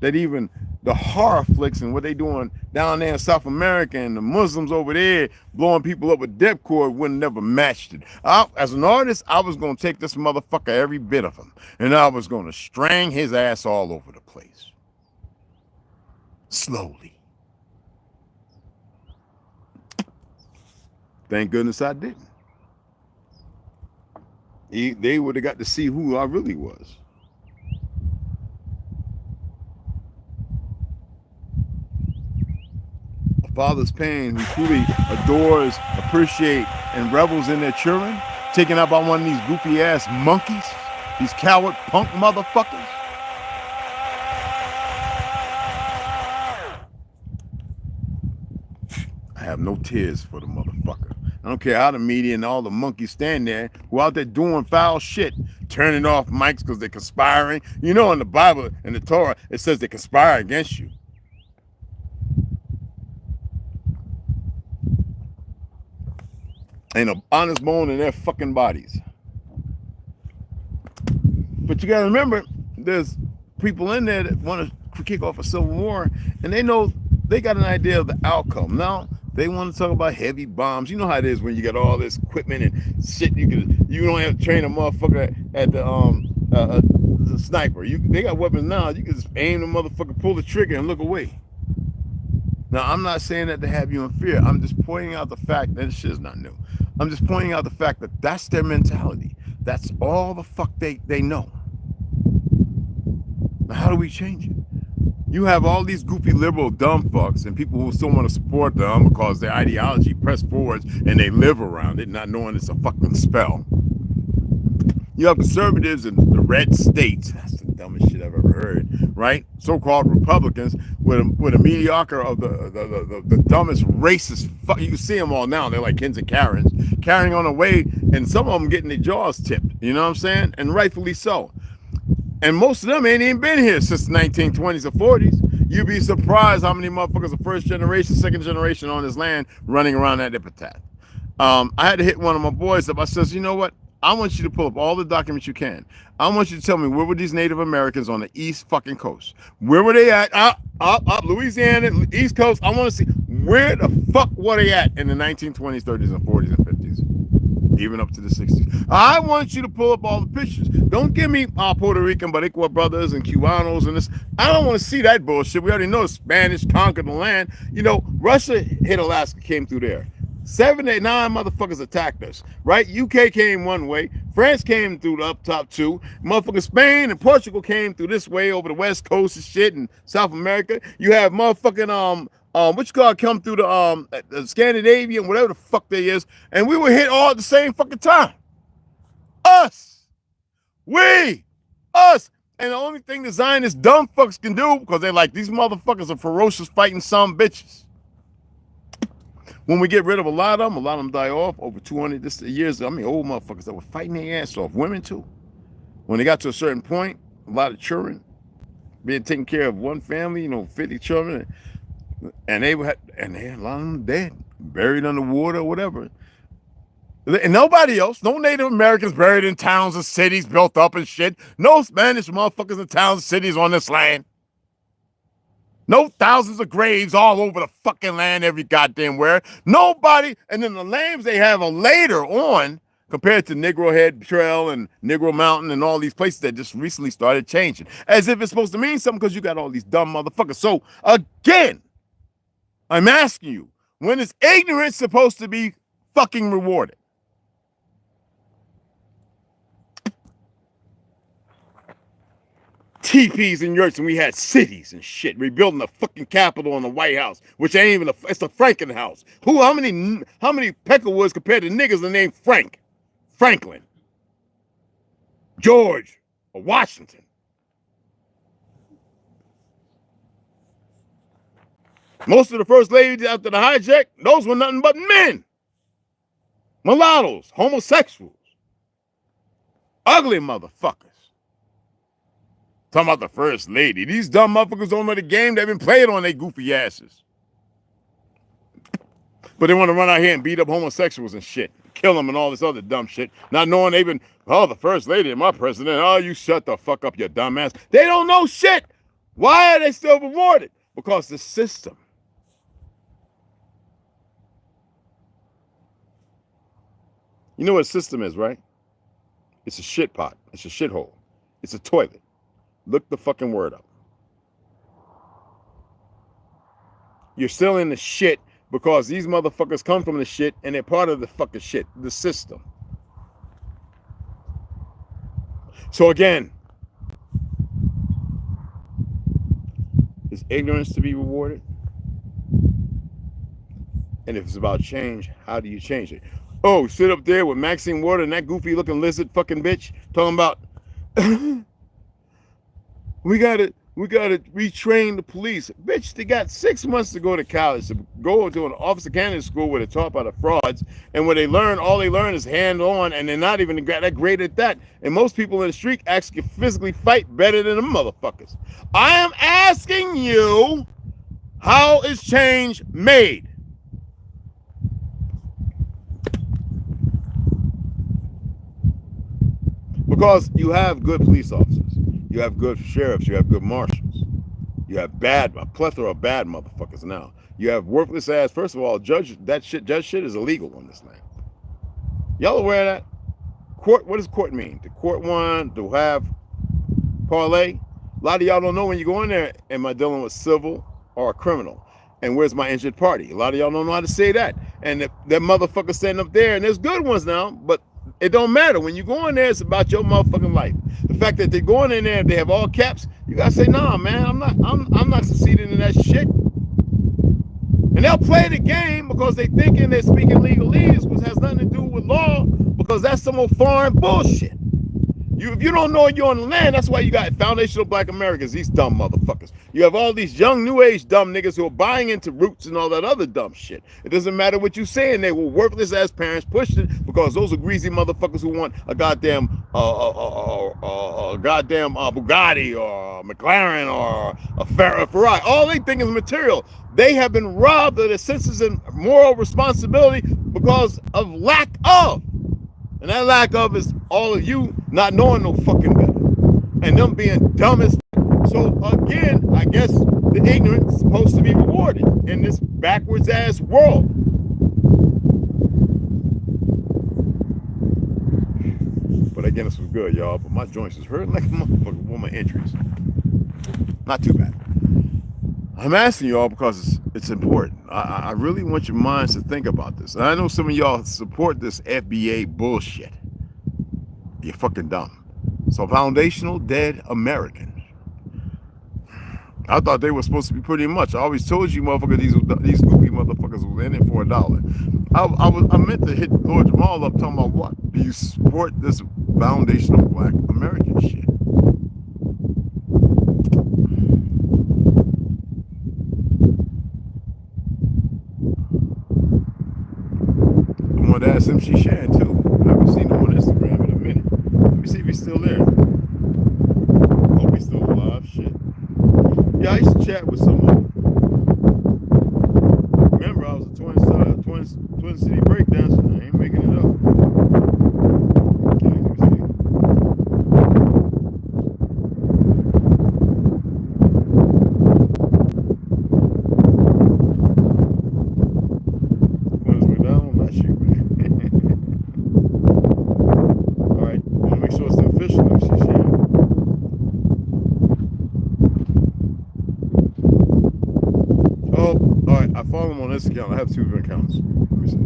That even the horror flicks and what they doing down there in South America and the Muslims over there blowing people up with depth cord would never matched it. As an artist, I was going to take this motherfucker, every bit of him, and I was going to string his ass all over the place. Slowly. Thank goodness I didn't. They would have got to see who I really was. Father's pain, who truly adores, appreciates, and revels in their children, taken out by one of these goofy ass monkeys, these coward punk motherfuckers. I have no tears for the motherfucker. I don't care how the media and all the monkeys stand there who out there doing foul shit, turning off mics because they're conspiring. You know, in the Bible, in the Torah, it says they conspire against you. Ain't an honest bone in their fucking bodies. But you got to remember, there's people in there that want to kick off a civil war, and they know they got an idea of the outcome. Now they want to talk about heavy bombs. You know how it is when you got all this equipment and shit. You don't have to train a motherfucker at the sniper. They got weapons now. You can just aim the motherfucker, pull the trigger, and look away. Now I'm not saying that to have you in fear. I'm just pointing out the fact that this shit is not new. I'm just pointing out the fact that that's their mentality. That's all the fuck they know. Now, how do we change it? You have all these goofy liberal dumb fucks and people who still want to support them because their ideology pressed forwards and they live around it, not knowing it's a fucking spell. You have conservatives in the red states. That's the dumbest shit I've ever heard, right? So-called Republicans with a mediocre of the dumbest racist fuck. You can see them all now. They're like Kens and Karens carrying on away, and some of them getting their jaws tipped. You know what I'm saying? And rightfully so. And most of them ain't even been here since the 1920s or 40s. You'd be surprised how many motherfuckers are first generation, second generation on this land running around that epitaph. I had to hit one of my boys up. I says, you know what? I want you to pull up all the documents you can. I want you to tell me, where were these Native Americans on the East fucking coast? Where were they at? Up Louisiana, East Coast. I want to see, where the fuck were they at in the 1920s, 30s, and 40s, and 50s? Even up to the 60s. I want you to pull up all the pictures. Don't give me Puerto Rican, Boricua brothers and Cubanos and this. I don't want to see that bullshit. We already know the Spanish conquered the land. You know, Russia hit Alaska, came through there. 7, 8, 9 motherfuckers attacked us, right? UK came one way. France came through the up top two. Motherfucking Spain and Portugal came through this way over the West Coast and shit in South America. You have motherfucking what you call it, come through the Scandinavian, whatever the fuck they is, and we were hit all at the same fucking time. Us. And the only thing the Zionist dumb fucks can do, because they're like, these motherfuckers are ferocious fighting some bitches. When we get rid of a lot of them die off over 200 years. I mean, old motherfuckers that were fighting their ass off. Women too. When they got to a certain point, a lot of children being taken care of, one family, you know, 50 children, and a lot of them dead, buried underwater or whatever. And nobody else, no Native Americans buried in towns and cities built up and shit. No Spanish motherfuckers in towns and cities on this land. No thousands of graves all over the fucking land every goddamn where. Nobody, and then the names they have are later on compared to Negro Head Trail and Negro Mountain and all these places that just recently started changing. As if it's supposed to mean something because you got all these dumb motherfuckers. So again, I'm asking you, when is ignorance supposed to be fucking rewarded? Teepees and yurts, and we had cities and shit. Rebuilding the fucking Capitol and the White House, which ain't even it's the Franken house. How many Peckerwoods compared to niggas the name Frank? Franklin, George, or Washington? Most of the first ladies after the hijack, those were nothing but men. Mulattoes, homosexuals, ugly motherfuckers. Talking about the first lady. These dumb motherfuckers don't know the game. They've been playing on their goofy asses. But they want to run out here and beat up homosexuals and shit. Kill them and all this other dumb shit. Not knowing they've been, the first lady and my president. Oh, you shut the fuck up, you dumb ass. They don't know shit. Why are they still rewarded? Because the system. You know what a system is, right? It's a shit pot. It's a shithole. It's a toilet. Look the fucking word up. You're still in the shit because these motherfuckers come from the shit and they're part of the fucking shit, the system. So again, is ignorance to be rewarded? And if it's about change, how do you change it? Oh, sit up there with Maxine Waters and that goofy looking lizard fucking bitch talking about we gotta retrain the police. Bitch, they got 6 months to go to college, to go to an officer candidate school where they're taught by the frauds, and where all they learn is hand-on, and they're not even that great at that. And most people in the street actually physically fight better than them motherfuckers. I am asking you, how is change made? Because you have good police officers, you have good sheriffs, you have good marshals, you have a plethora of bad motherfuckers now. You have worthless ass. First of all, judge shit is illegal on this land. Y'all aware of that? Court, what does court mean? The court want to have parlay. A lot of y'all don't know when you go in there, am I dealing with civil or a criminal? And where's my injured party? A lot of y'all don't know how to say that. And that motherfucker standing up there, and there's good ones now, but it don't matter. When you go in there, it's about your motherfucking life. The fact that they're going in there, they have all caps, you gotta say, nah, man, I'm not succeeding in that shit. And they'll play the game because they thinking they're speaking legalese, which has nothing to do with law, because that's some old foreign bullshit. If you don't know you're on the land, that's why you got foundational black Americans, these dumb motherfuckers. You have all these young new age dumb niggas who are buying into roots and all that other dumb shit. It doesn't matter what you saying, they were worthless ass parents pushed it because those are greasy motherfuckers who want a goddamn Bugatti or a McLaren or a Ferrari. All they think is material. They have been robbed of their senses and moral responsibility because of lack of. And that lack of is all of you not knowing no fucking better. And them being dumb as fuck. So again, I guess the ignorance is supposed to be rewarded in this backwards ass world. But again, this was good, y'all. But my joints is hurting like a motherfucker with my injuries. Not too bad. I'm asking y'all because it's important. I really want your minds to think about this. And I know some of y'all support this FBA bullshit. You're fucking dumb. So foundational dead Americans. I thought they were supposed to be pretty much. I always told you, motherfucker, these goofy motherfuckers were in it for $1. I meant to hit Lord Jamal up talking about what? Do you support this foundational black American shit? I want to ask him she's sharing too. I haven't seen him on Instagram in a minute. Let me see if he's still there. Hope he's still alive. Shit. Yeah, I used to chat with someone. Remember, I was a Twin City breakdancer. I ain't making it up. Okay, let me see. This account. I have 2 different accounts. Let me see.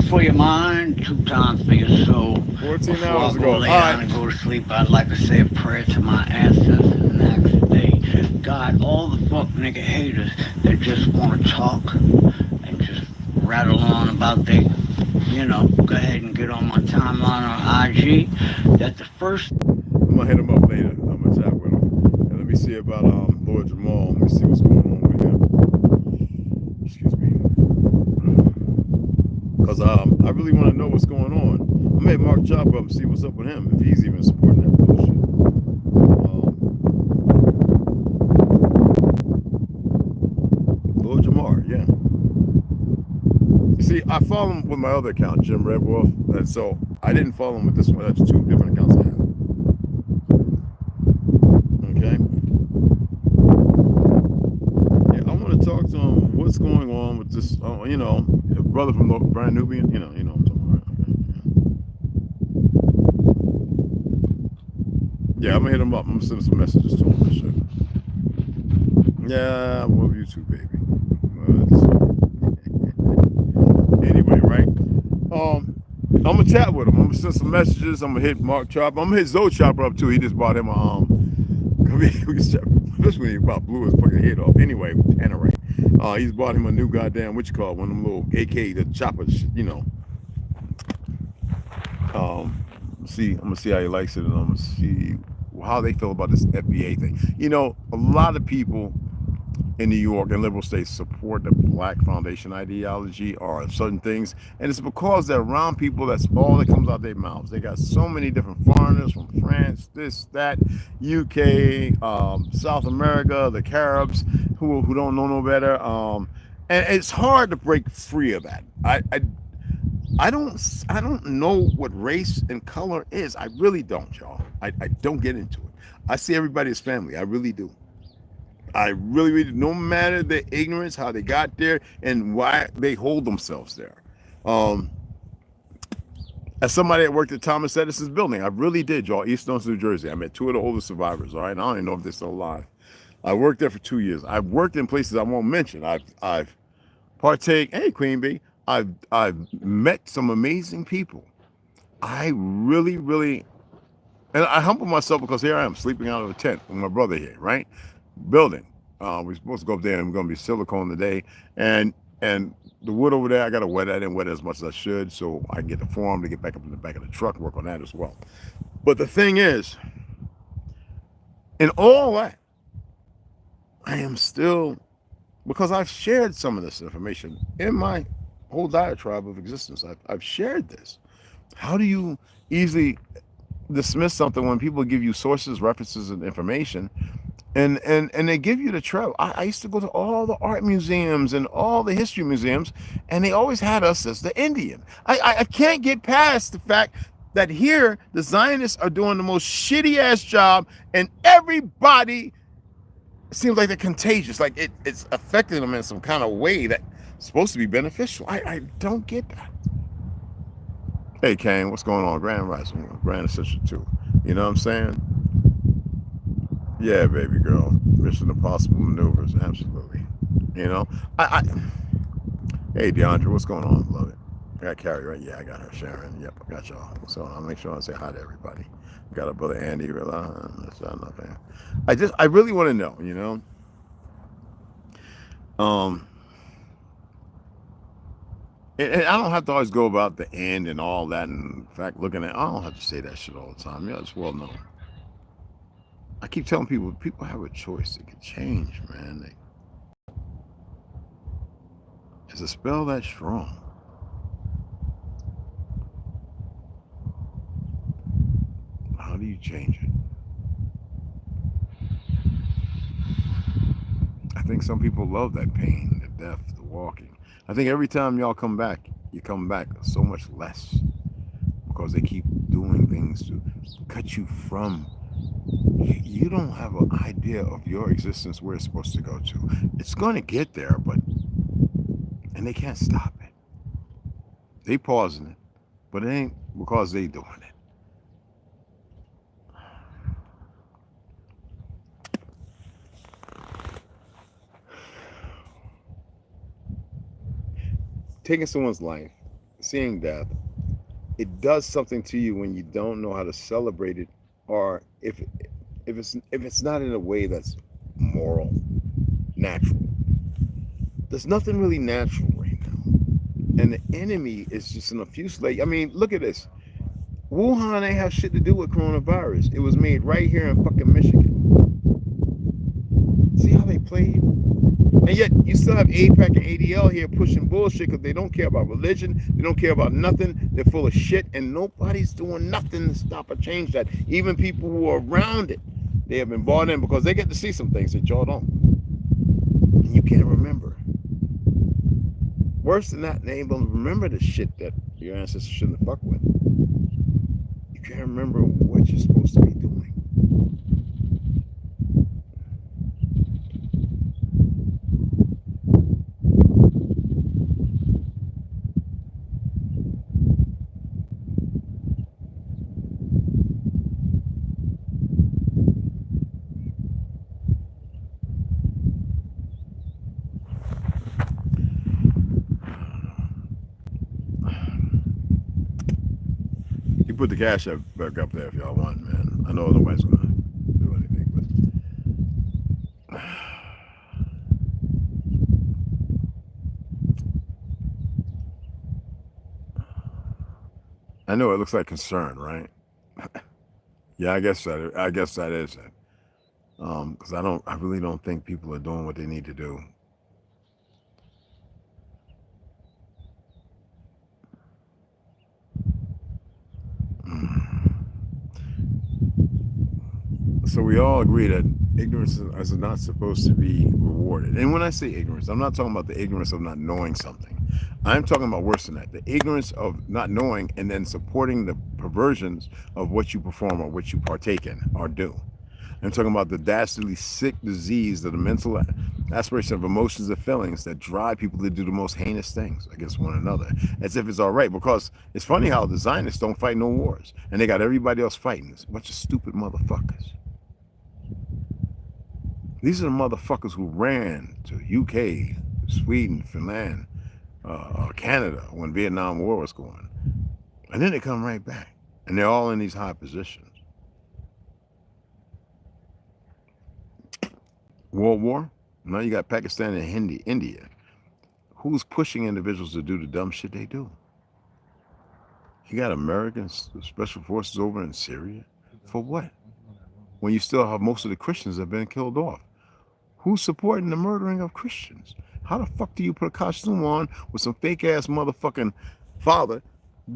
For your mind, 2 times for your soul. 14 hours ago. Lay down and go to sleep, I'd like to say a prayer to my ancestors and ask today, God, all the fuck nigga haters that just want to talk and just rattle on about they, go ahead and get on my timeline on IG. That the first. I'm gonna hit him up later. I'm gonna chat with him. And let me see about Lord Jamal. Let me see what's going on with him. Excuse me. Because I really want to know what's going on. I'm gonna hit Mark Chop up and see what's up with him, if he's even supporting that bullshit. Lord Jamar, yeah. You see, I follow him with my other account, Jim Redwolf, and so I didn't follow him with this one. That's 2 different accounts I have. Okay. Yeah, I want to talk to him. What's going on with this? Brother from Brand Nubian. You know what I'm talking about. Yeah, I'm gonna hit him up. I'm gonna send some messages to him and shit. Yeah, I love you too, baby. Anyway, right? I'm gonna chat with him. I'm gonna send some messages. I'm gonna hit Mark Chopper. I'm gonna hit Zoe Chopper up too. He just bought him a especially when he about blew his fucking head off. Anyway, Panorama. He's bought him a new goddamn one of them little AK, the choppers, I'm gonna see how he likes it, and I'm gonna see how they feel about this FBA thing. A lot of people in New York and liberal states support the Black Foundation ideology or certain things, and it's because they're around people. That's all that comes out their mouths. They got so many different foreigners from France, this, that, UK, South America, the Caribs, who don't know no better. And it's hard to break free of that. I don't know what race and color is. I really don't, y'all. I don't get into it. I see everybody as family. I really do. I really do. No matter their ignorance, how they got there, and why they hold themselves there. As somebody that worked at Thomas Edison's building, I really did, y'all. East Orange, New Jersey. I met 2 of the oldest survivors. All right, I don't even know if they're still alive. I worked there for 2 years. I've worked in places I won't mention. I've partake. Hey, Queen Bee. I've met some amazing people. I really, and I humble myself because here I am sleeping out of a tent with my brother here, right? Building. We're supposed to go up there and we're gonna be silicone today, and the wood over there, I gotta wet. I didn't wet it as much as I should, so I can get the form to get back up in the back of the truck, work on that as well. But the thing is, in all that, I am still, because I've shared some of this information in my whole diatribe of existence. I've shared this. How do you easily dismiss something when people give you sources, references, and information, and they give you the trail? I used to go to all the art museums and all the history museums, and they always had us as the Indian. I can't get past the fact that here the Zionists are doing the most shitty ass job, and everybody seems like they're contagious, like it's affecting them in some kind of way that's supposed to be beneficial. I don't get that. Hey, Kane, what's going on? Grand Rising, Grand Essential 2. You know what I'm saying? Yeah, baby girl. Mission Impossible maneuvers, absolutely. You know, hey, DeAndre, what's going on, beloved? I got Carrie, right? Yeah, I got her. Sharon, yep, I got y'all. So I'll make sure I say hi to everybody. Got a brother Andy, that's not nothing. I really want to know, you know. And I don't have to always go about the end and all that. And in fact, looking at, I don't have to say that shit all the time. Yeah, it's well known. I keep telling people have a choice. They can change, man. Is a spell that strong? How do you change it? I think some people love that pain, the death, the walking. I think every time y'all come back, you come back so much less because they keep doing things to cut you from. You don't have an idea of your existence where it's supposed to go to. It's going to get there, and they can't stop it. They pausing it, but it ain't because they doing it. Taking someone's life, seeing death, it does something to you when you don't know how to celebrate it, or if it's not in a way that's moral, natural. There's nothing really natural right now, and the enemy is just an diffuse. I mean, look at this. Wuhan ain't have shit to do with coronavirus. It was made right here in fucking Michigan. See how they played? And yet you still have APAC and ADL here pushing bullshit because they don't care about religion. They don't care about nothing. They're full of shit, and nobody's doing nothing to stop or change that. Even people who are around it, they have been bought in because they get to see some things that y'all don't. And you can't remember. Worse than that, they ain't gonna remember the shit that your ancestors shouldn't have fucked with. You can't remember what you're supposed to be doing. Put the Cashapp back up there if y'all want, man. I know nobody's gonna do anything, but I know it looks like concern, right? Yeah, I guess that is it. Because I really don't think people are doing what they need to do. So we all agree that ignorance is not supposed to be rewarded. And when I say ignorance, I'm not talking about the ignorance of not knowing something. I'm talking about worse than that. The ignorance of not knowing and then supporting the perversions of what you perform or what you partake in or do. I'm talking about the dastardly sick disease of the mental aspiration of emotions and feelings that drive people to do the most heinous things against one another, as if it's all right. Because it's funny how the Zionists don't fight no wars, and they got everybody else fighting. It's a bunch of stupid motherfuckers. These are the motherfuckers who ran to UK, Sweden, Finland, Canada when Vietnam War was going. And then they come right back. And they're all in these high positions. World War. Now you got Pakistan and India. Who's pushing individuals to do the dumb shit they do? You got American special forces over in Syria. For what? When you still have most of the Christians that have been killed off. Who's supporting the murdering of Christians? How the fuck do you put a costume on with some fake ass motherfucking father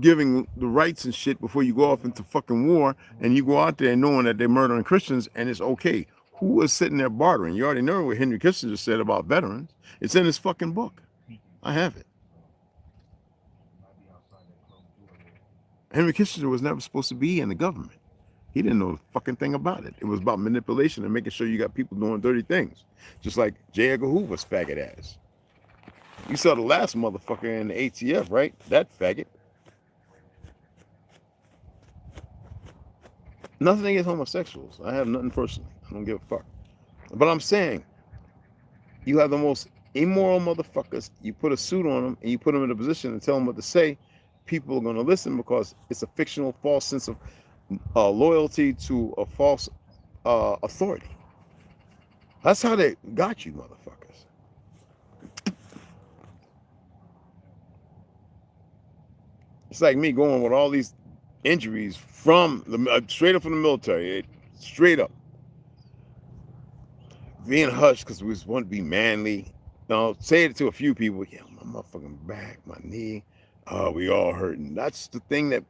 giving the rights and shit before you go off into fucking war, and you go out there knowing that they're murdering Christians and it's okay? Who is sitting there bartering? You already know what Henry Kissinger said about veterans. It's in his fucking book. I have it. Henry Kissinger was never supposed to be in the government. He didn't know the fucking thing about it. It was about manipulation and making sure you got people doing dirty things. Just like J. Edgar Hoover's faggot ass. You saw the last motherfucker in the ATF, right? That faggot. Nothing against homosexuals. I have nothing personally. I don't give a fuck. But I'm saying, you have the most immoral motherfuckers. You put a suit on them and you put them in a position to tell them what to say. People are going to listen because it's a fictional, false sense of loyalty to a false authority. That's how they got you, motherfuckers. It's like me going with all these injuries from the straight up from the military, straight up being hushed because we just want to be manly. Say it to a few people. Yeah, my motherfucking back, my knee, we all hurting. That's the thing that,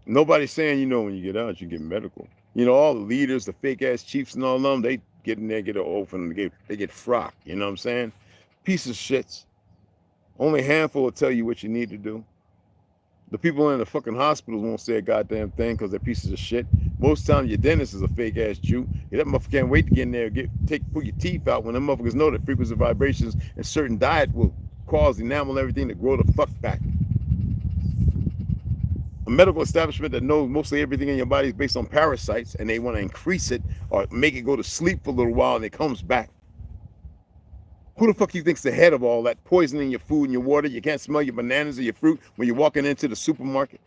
nobody's saying, when you get out, you get medical. All the leaders, the fake ass chiefs and all of them, they get in there, get it open, they get frocked. You know what I'm saying? Piece of shits. Only a handful will tell you what you need to do. The people in the fucking hospitals won't say a goddamn thing because they're pieces of shit. Most times your dentist is a fake ass Jew. That motherfucker can't wait to get in there and pull your teeth out when them motherfuckers know that frequency vibrations and certain diet will cause enamel and everything to grow the fuck back. A medical establishment that knows mostly everything in your body is based on parasites and they want to increase it or make it go to sleep for a little while and it comes back. Who the fuck you think's the head of all that? Poisoning your food and your water. You can't smell your bananas or your fruit when you're walking into the supermarket.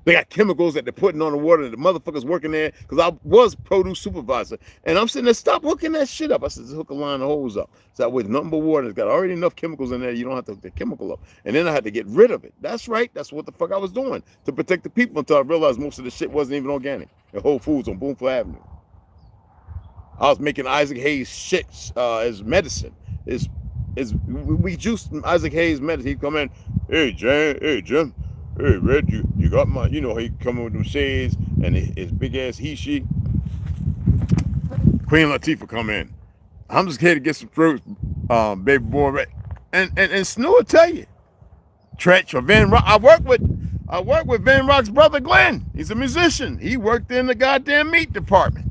They got chemicals that they're putting on the water and the motherfuckers working there, because I was produce supervisor. And I'm sitting there, stop hooking that shit up. I said, just hook a line of hose up. So that way, number water, it's got already enough chemicals in there, you don't have to hook the chemical up. And then I had to get rid of it. That's right. That's what the fuck I was doing to protect the people until I realized most of the shit wasn't even organic. At Whole Foods on Boonville Avenue. I was making Isaac Hayes shit as medicine. We juiced Isaac Hayes medicine. He'd come in, hey Jim, hey Red, you got my, he'd come in with them shades and his big ass he-she. Queen Latifah come in. I'm just here to get some fruit, baby boy. And Snow will tell you. Tretch or Van Rock. I work with Van Rock's brother Glenn. He's a musician. He worked in the goddamn meat department.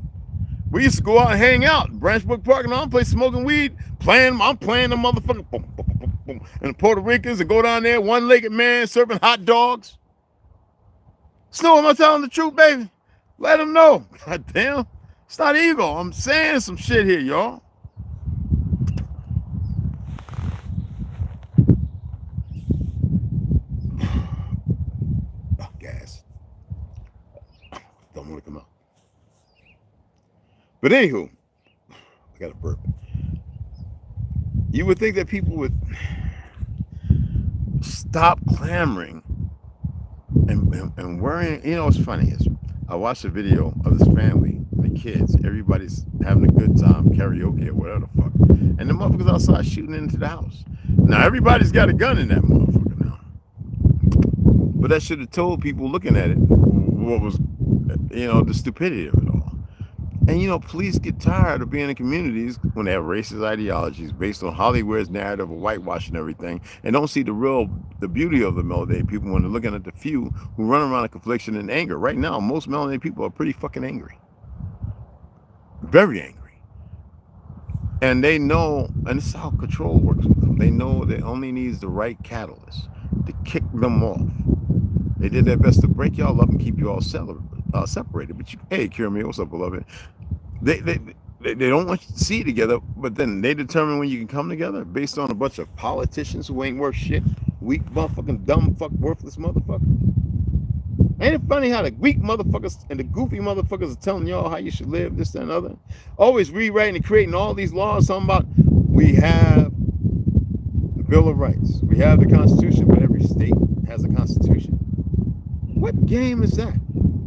We used to go out and hang out in Branchbrook Park and I'm smoking weed, I'm playing the motherfucker boom, boom, boom, boom, and the Puerto Ricans and go down there, one-legged man serving hot dogs. Snow, am I telling the truth, baby? Let them know. God damn. It's not ego. I'm saying some shit here, y'all. Gas. Don't want to come out. But anywho, I got a burp. You would think that people would stop clamoring and worrying. What's funny is I watched a video of this family, the kids, everybody's having a good time, karaoke or whatever the fuck. And the motherfuckers outside shooting into the house. Now everybody's got a gun in that motherfucker now. But that should have told people looking at it what was, the stupidity of it all. And, you know, police get tired of being in communities when they have racist ideologies based on Hollywood's narrative of whitewashing everything and don't see the beauty of the melanated people when they're looking at the few who run around in confliction and anger. Right now, most melanated people are pretty fucking angry. Very angry. And they know, and this is how control works with them. They know that only needs the right catalyst to kick them off. They did their best to break y'all up and keep you all separated. But you, hey, Kira, what's up, beloved? They don't want you to see together, but then they determine when you can come together based on a bunch of politicians who ain't worth shit, weak motherfucking dumb fuck worthless motherfuckers. Ain't it funny how the weak motherfuckers and the goofy motherfuckers are telling y'all how you should live, this, that, and other? Always rewriting and creating all these laws talking about we have the Bill of Rights, we have the Constitution, but every state has a Constitution. What game is that?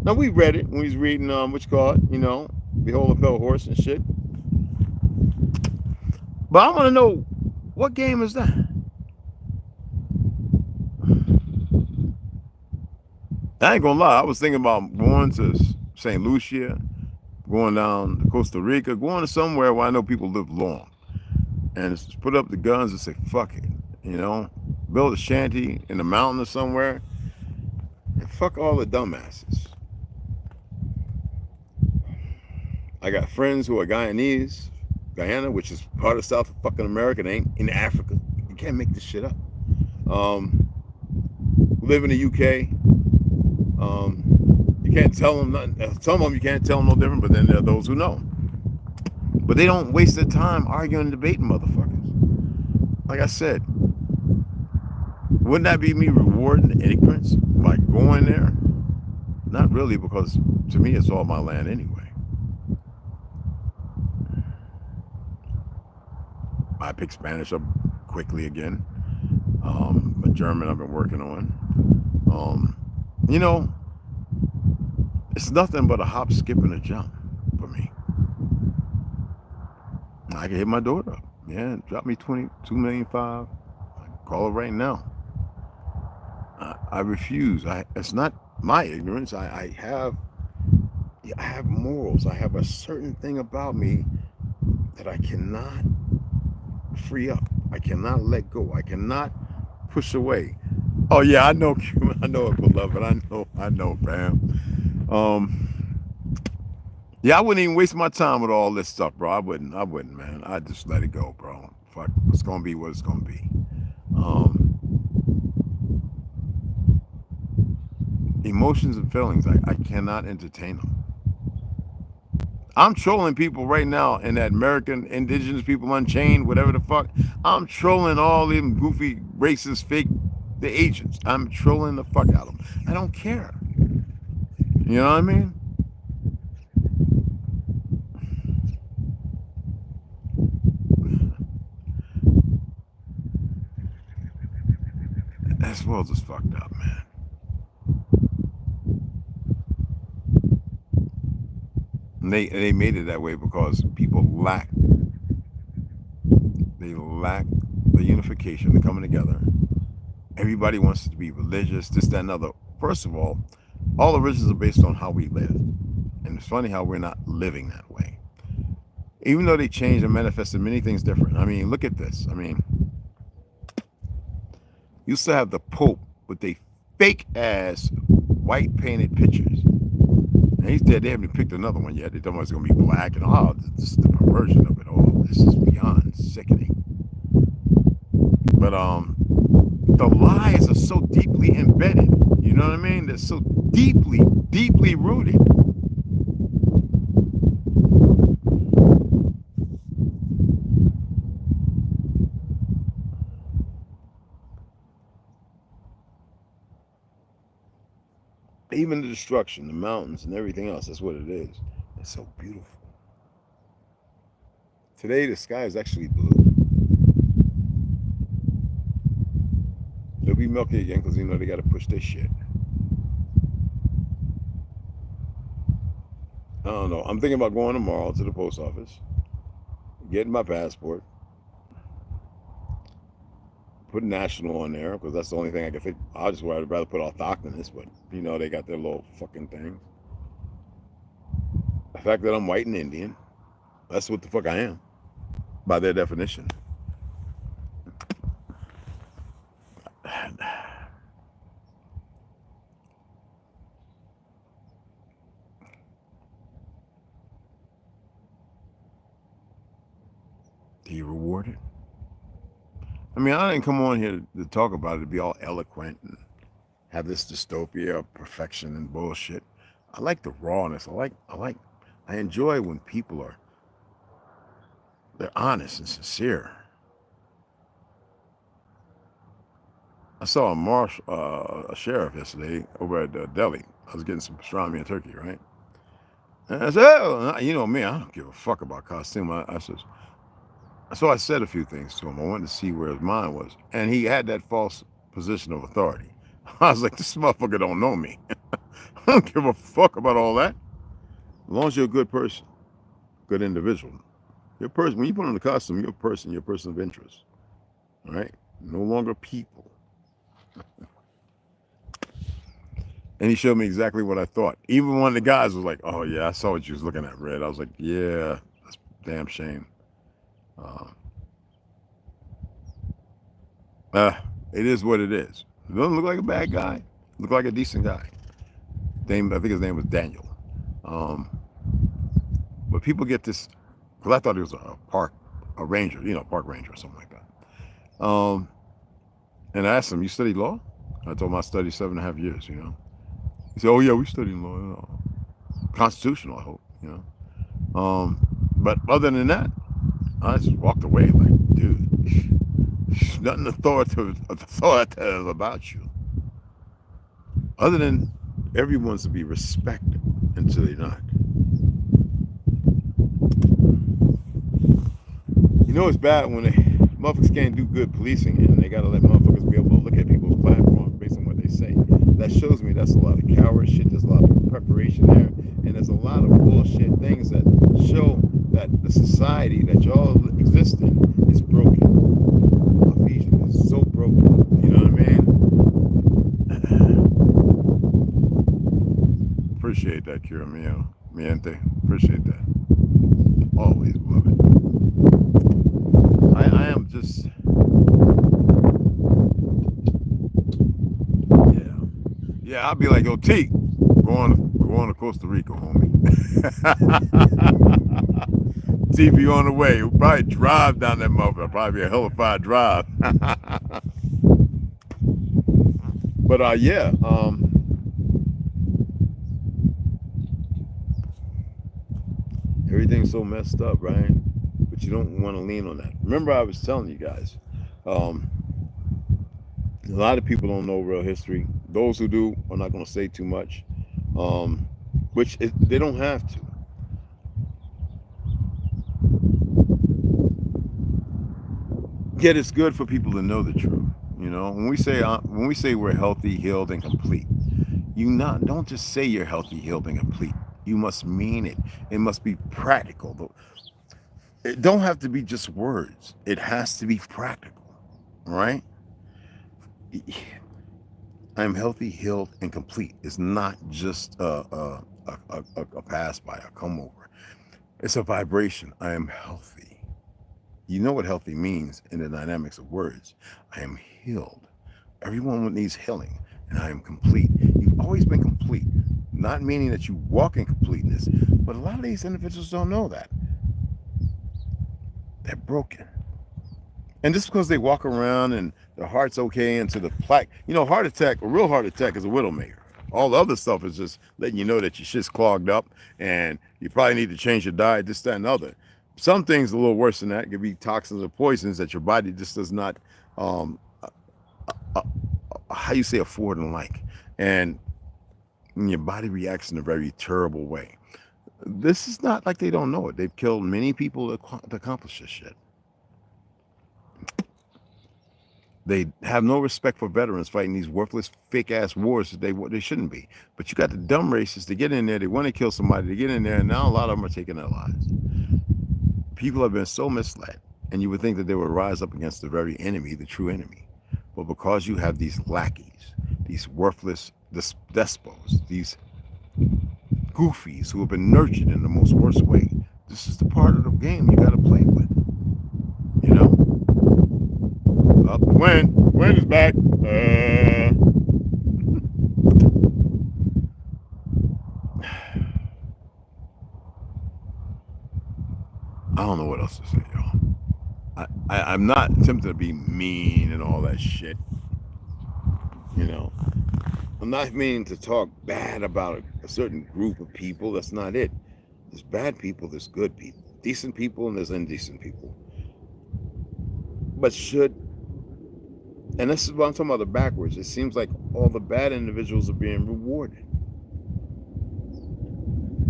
Now we read it when we was reading what you call it, you know, Behold a Pale Horse and shit. But I want to know, what game is that? I ain't gonna lie, I was thinking about going to St. Lucia, going down to Costa Rica, going to somewhere where I know people live long. And just put up the guns and say, fuck it, you know? Build a shanty in the mountain or somewhere. And fuck all the dumbasses. I got friends who are Guyanese, Guyana, which is part of South fucking America. They ain't in Africa. You can't make this shit up. Live in the UK. You can't tell them nothing. Some of them you can't tell them no different, but then there are those who know. But they don't waste their time arguing and debating motherfuckers. Like I said, wouldn't that be me rewarding ignorance by going there? Not really, because to me it's all my land anyway. I pick Spanish up quickly again. But German I've been working on. You know, it's nothing but a hop, skip, and a jump for me. I can hit my daughter up. Yeah, drop me 22.5 million. I call her right now. I refuse. It's not my ignorance. I have morals. I have a certain thing about me that I cannot free up. I cannot let go. I cannot push away. Oh yeah, I know, I know it, beloved. I know, fam. Yeah, I wouldn't even waste my time with all this stuff, bro. I wouldn't, man. I'd just let it go, bro. Fuck, it's gonna be what it's gonna be. Emotions and feelings, I cannot entertain them. I'm trolling people right now in that American Indigenous People Unchained, whatever the fuck. I'm trolling all them goofy, racist, fake, the agents. I'm trolling the fuck out of them. I don't care. You know what I mean? This world is fucked up, man. And they made it that way because people lack the unification, the coming together. Everybody wants to be religious, this, that, and other. First of all religions are based on how we live. And it's funny how we're not living that way. Even though they changed and manifested many things different. I mean, look at this. I mean, you still have the Pope with the fake ass white painted pictures. And he's dead. They haven't picked another one yet. They thought it was going to be black and all. This is the perversion of it all. This is beyond sickening. But the lies are so deeply embedded. You know what I mean? They're so deeply, deeply rooted. Even the destruction, the mountains and everything else, that's what it is. It's so beautiful. Today, the sky is actually blue. It'll be milky again because, you know, they got to push this shit. I don't know. I'm thinking about going tomorrow to the post office, getting my passport, put national on there because that's the only thing I can think. I'd rather put orthogonous, but you know they got their little fucking thing. fact that I'm white and Indian, that's what the fuck I am, by their definition. Do you reward it? I mean, I didn't come on here to talk about it, to be all eloquent and have this dystopia of perfection and bullshit. I like the rawness. I enjoy when people they're honest and sincere. I saw a sheriff yesterday over at Delhi. I was getting some pastrami and turkey, right? And I said, oh, you know me, I don't give a fuck about costume. So I said a few things to him. I wanted to see where his mind was. And he had that false position of authority. I was like, this motherfucker don't know me. I don't give a fuck about all that. As long as you're a good person, good individual. You're a person. When you put on the costume, you're a person of interest. All right? No longer people. And he showed me exactly what I thought. Even one of the guys was like, oh yeah, I saw what you was looking at, Red. I was like, yeah, that's a damn shame. It is what it is. It doesn't look like a bad guy. Look like a decent guy. I think his name was Daniel. But people get this, because I thought he was a ranger, park ranger or something like that. And I asked him, you studied law? I told him I studied 7.5 years, He said, oh yeah, we studied law. Constitutional, I hope, But other than that, I just walked away like, dude, there's nothing authoritative about you. Other than everyone's to be respected until they're not. It's bad when motherfuckers can't do good policing and they gotta let motherfuckers be able to look at people's platforms based on what they say. That shows me that's a lot of coward shit, there's a lot of preparation there, and there's a lot of bullshit things that show that the society that y'all exist in is broken. Ephesians is so broken. You know what I mean? Appreciate that, Kira Miente. Appreciate that. Always love it. I am just, yeah. I'll be like, yo, T, we're going to Costa Rica, homie. T, be on the way. We'll probably drive down that motherfucker. Probably be a hellified drive. But yeah. Everything's so messed up, right? But you don't want to lean on that. Remember, I was telling you guys, a lot of people don't know real history. Those who do are not going to say too much, they don't have to. Yet it's good for people to know the truth. When we say we're healthy, healed, and complete, don't just say you're healthy, healed, and complete. You must mean it. It must be practical. It don't have to be just words. It has to be practical, right? I'm healthy, healed, and complete. It's not just a pass by, a come over. It's a vibration. I am healthy. You know what healthy means in the dynamics of words. I am healed. Everyone needs healing, and I am complete. You've always been complete. Not meaning that you walk in completeness, but a lot of these individuals don't know that. They're broken. And just because they walk around and their heart's okay into the plaque, heart attack, a real heart attack is a widowmaker. All the other stuff is just letting you know that your shit's clogged up and you probably need to change your diet, this, that, and other. Some things a little worse than that. It could be toxins or poisons that your body just does not, afford and like. And your body reacts in a very terrible way. This is not like they don't know it. They've killed many people to accomplish this shit. They have no respect for veterans fighting these worthless, fake-ass wars that they shouldn't be. But you got the dumb racists to get in there. They want to kill somebody. They get in there, and now a lot of them are taking their lives. People have been so misled, and you would think that they would rise up against the very enemy, the true enemy. But because you have these lackeys, these worthless despots, these goofies who have been nurtured in the most worst way. This is the part of the game you got to play with. You know? Up the wind. Wind is back. I don't know what else to say, y'all. I'm not tempted to be mean and all that shit. You know, I'm not meaning to talk bad about a certain group of people. That's not it. There's bad people, there's good people. Decent people and there's indecent people. But and this is what I'm talking about, the backwards. It seems like all the bad individuals are being rewarded.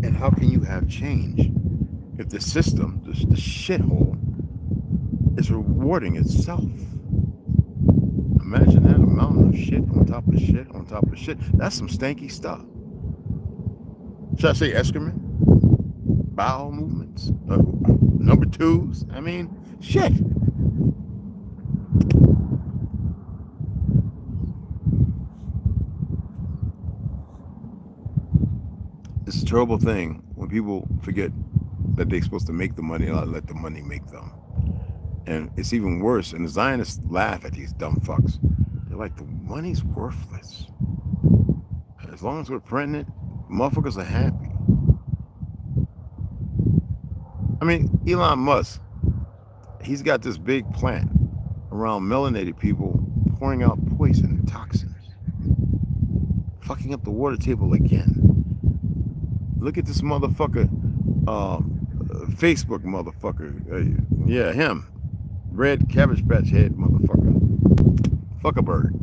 And how can you have change if the system, the shithole, is rewarding itself? Imagine that, a mountain of shit on top of shit on top of shit. That's some stanky stuff. Should I say excrement? Bowel movements? Number twos? I mean, shit. It's a terrible thing when people forget that they're supposed to make the money and not let the money make them. And it's even worse. And the Zionists laugh at these dumb fucks. They're like, the money's worthless. As long as we're printing it, motherfuckers are happy. I mean, Elon Musk, he's got this big plant around melanated people pouring out poison and toxins, fucking up the water table again. Look at this motherfucker, Facebook motherfucker. Yeah, him. Red Cabbage Patch Head motherfucker. Fuckabird.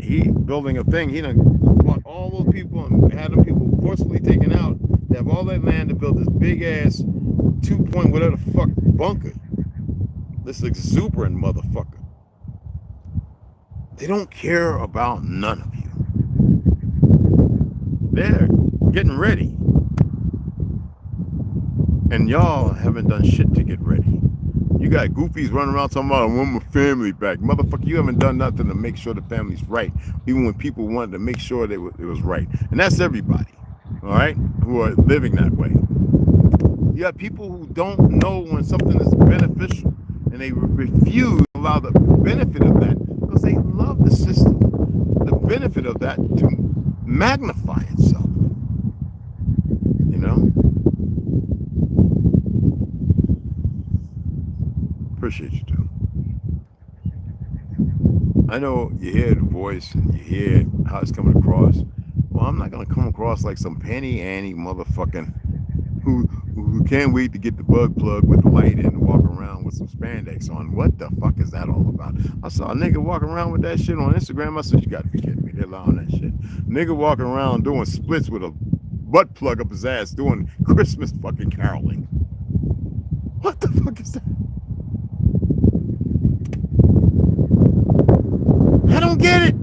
He building a thing. He done bought all those people and had them people forcibly taken out. They have all that land to build this big ass 2-point whatever the fuck bunker. This exuberant motherfucker. They don't care about none of you. They're getting ready. And y'all haven't done shit to get ready. You got goofies running around talking about, I want my family back. Motherfucker, you haven't done nothing to make sure the family's right, even when people wanted to make sure it was right. And that's everybody, all right, who are living that way. You have people who don't know when something is beneficial, and they refuse to allow the benefit of that because they love the system, the benefit of that to magnify itself, you know? Appreciate you, too. I know you hear the voice and you hear how it's coming across. Well, I'm not going to come across like some penny Annie motherfucking who can't wait to get the bug plug with the light in and walk around with some spandex on. What the fuck is that all about? I saw a nigga walking around with that shit on Instagram. I said, you got to be kidding me. They're allowing that shit. Nigga walking around doing splits with a butt plug up his ass doing Christmas fucking caroling. What the fuck is that? I don't get it.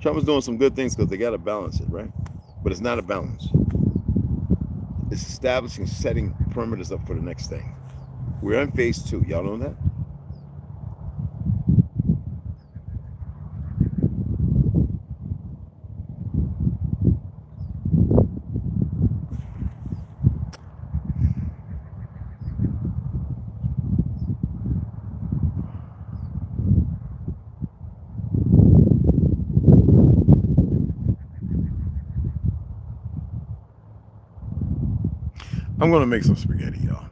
Trump is doing some good things because they got to balance it, right? But it's not a balance. It's establishing, setting perimeters up for the next thing. We're in phase 2. Y'all know that? I'm going to make some spaghetti, y'all.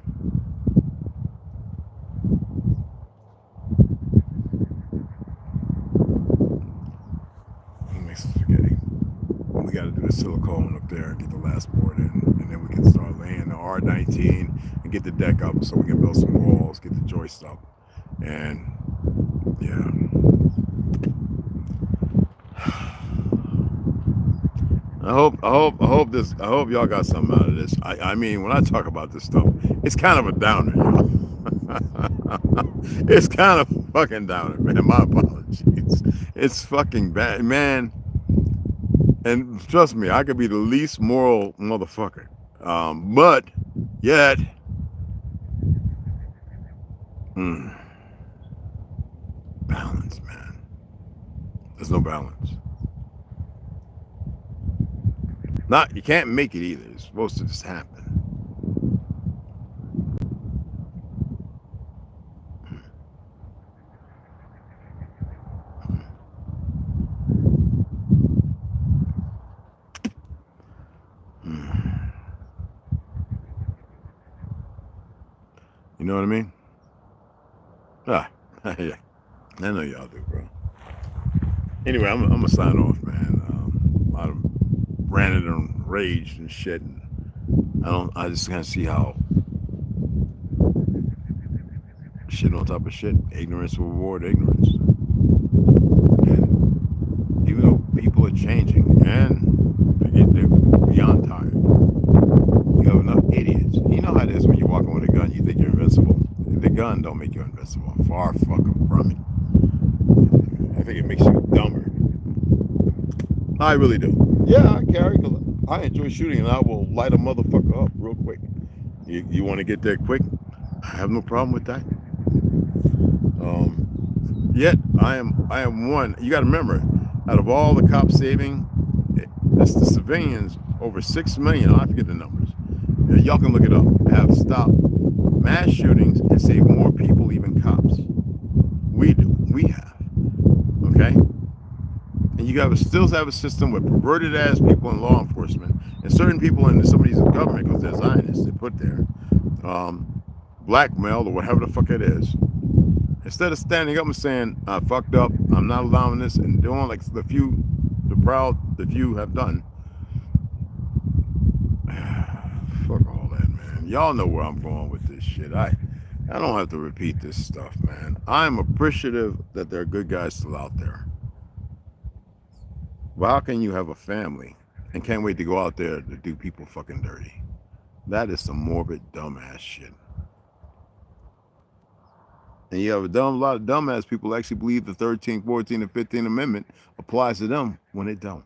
Make some spaghetti. We got to do the silicone up there, get the last board in, and then we can start laying the R19 and get the deck up so we can build some walls, get the joist up, and yeah. I hope y'all got something out of this. I mean, when I talk about this stuff, it's kind of a downer, y'all. It's kind of fucking downer, man. My apologies. It's fucking bad, man. And trust me, I could be the least moral motherfucker. But yet, balance, man. There's no balance. You can't make it either. It's supposed to just happen. You know what I mean? Yeah. I know y'all do, bro. Anyway, I'm gonna sign off, man. I ranted and raged and shit, and I just kind of see how shit on top of shit, ignorance will reward ignorance. And even though people are changing and they're beyond tired, you have enough idiots. You know how it is when you're walking with a gun, you think you're invincible. The gun don't make you invincible. Far fucking from it. I think it makes you dumber. I really do. Yeah, I carry because I enjoy shooting, and I will light a motherfucker up real quick. You want to get there quick? I have no problem with that. Yet I am one. You got to remember, out of all the cops saving, it's the civilians. Over 6 million. I forget the numbers. Y'all can look it up. Have stopped mass shootings and saved more people, even cops. We do. We have. Okay. And you still have a system with perverted ass people in law enforcement and certain people in some of these government, because they're Zionists, they put there blackmail or whatever the fuck it is. Instead of standing up and saying, I fucked up, I'm not allowing this, and doing like the few have done. Fuck all that, man. Y'all know where I'm going with this shit. I don't have to repeat this stuff, man. I'm appreciative that there are good guys still out there. But how can you have a family and can't wait to go out there to do people fucking dirty? That is some morbid, dumbass shit. And you have a lot of dumbass people actually believe the 13th, 14th, and 15th Amendment applies to them when it don't.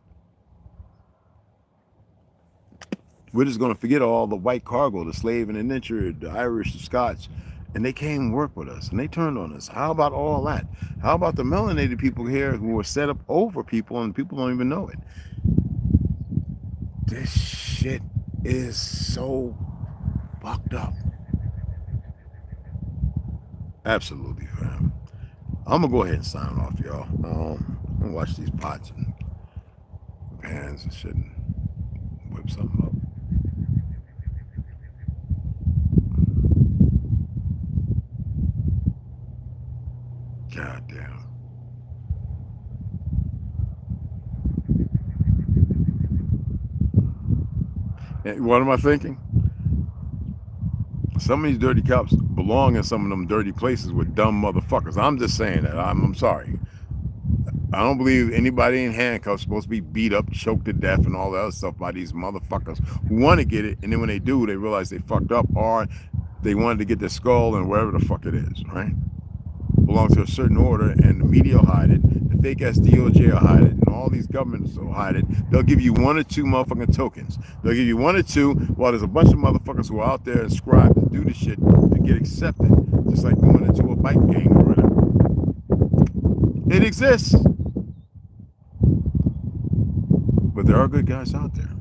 We're just going to forget all the white cargo, the slave and indentured, the Irish, the Scots, and they came and worked with us, and they turned on us. How about all that? How about the melanated people here who were set up over people, and people don't even know it? This shit is so fucked up. Absolutely, fam. I'm going to go ahead and sign off, y'all. I'm going to watch these pots and pans and shit and whip something up. God damn. And what am I thinking? Some of these dirty cops belong in some of them dirty places with dumb motherfuckers. I'm just saying that. I'm sorry. I don't believe anybody in handcuffs is supposed to be beat up, choked to death, and all that other stuff by these motherfuckers who want to get it, and then when they do, they realize they fucked up, or they wanted to get their skull and wherever the fuck it is, right? Belong to a certain order, and the media will hide it, the fake ass DOJ will hide it, and all these governments will hide it. They'll give you one or two motherfucking tokens. They'll give you one or two while there's a bunch of motherfuckers who are out there and scribe to do the shit to get accepted, just like going into a bike gang or whatever. It exists. But there are good guys out there.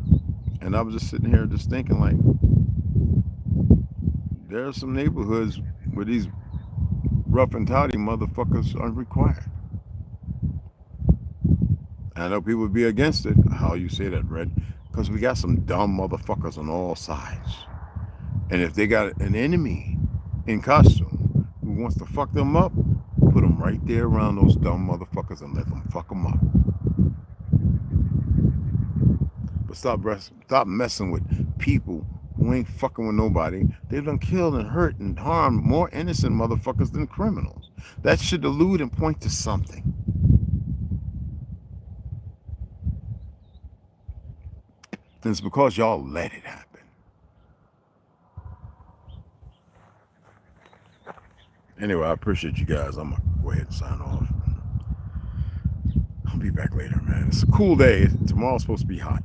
And I was just sitting here just thinking, like, there are some neighborhoods where these rough and towdy motherfuckers are required. I know people would be against it. How you say that, Red? Because we got some dumb motherfuckers on all sides. And if they got an enemy in costume who wants to fuck them up, put them right there around those dumb motherfuckers and let them fuck them up. But stop messing with people who ain't fucking with nobody. They've done killed and hurt and harmed more innocent motherfuckers than criminals. That should allude and point to something. And it's because y'all let it happen. Anyway, I appreciate you guys. I'm going to go ahead and sign off. I'll be back later, man. It's a cool day. Tomorrow's supposed to be hot.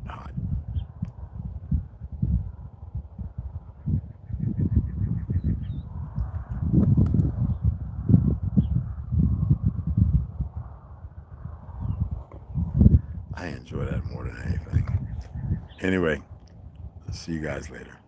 I enjoy that more than anything. Anyway, see you guys later.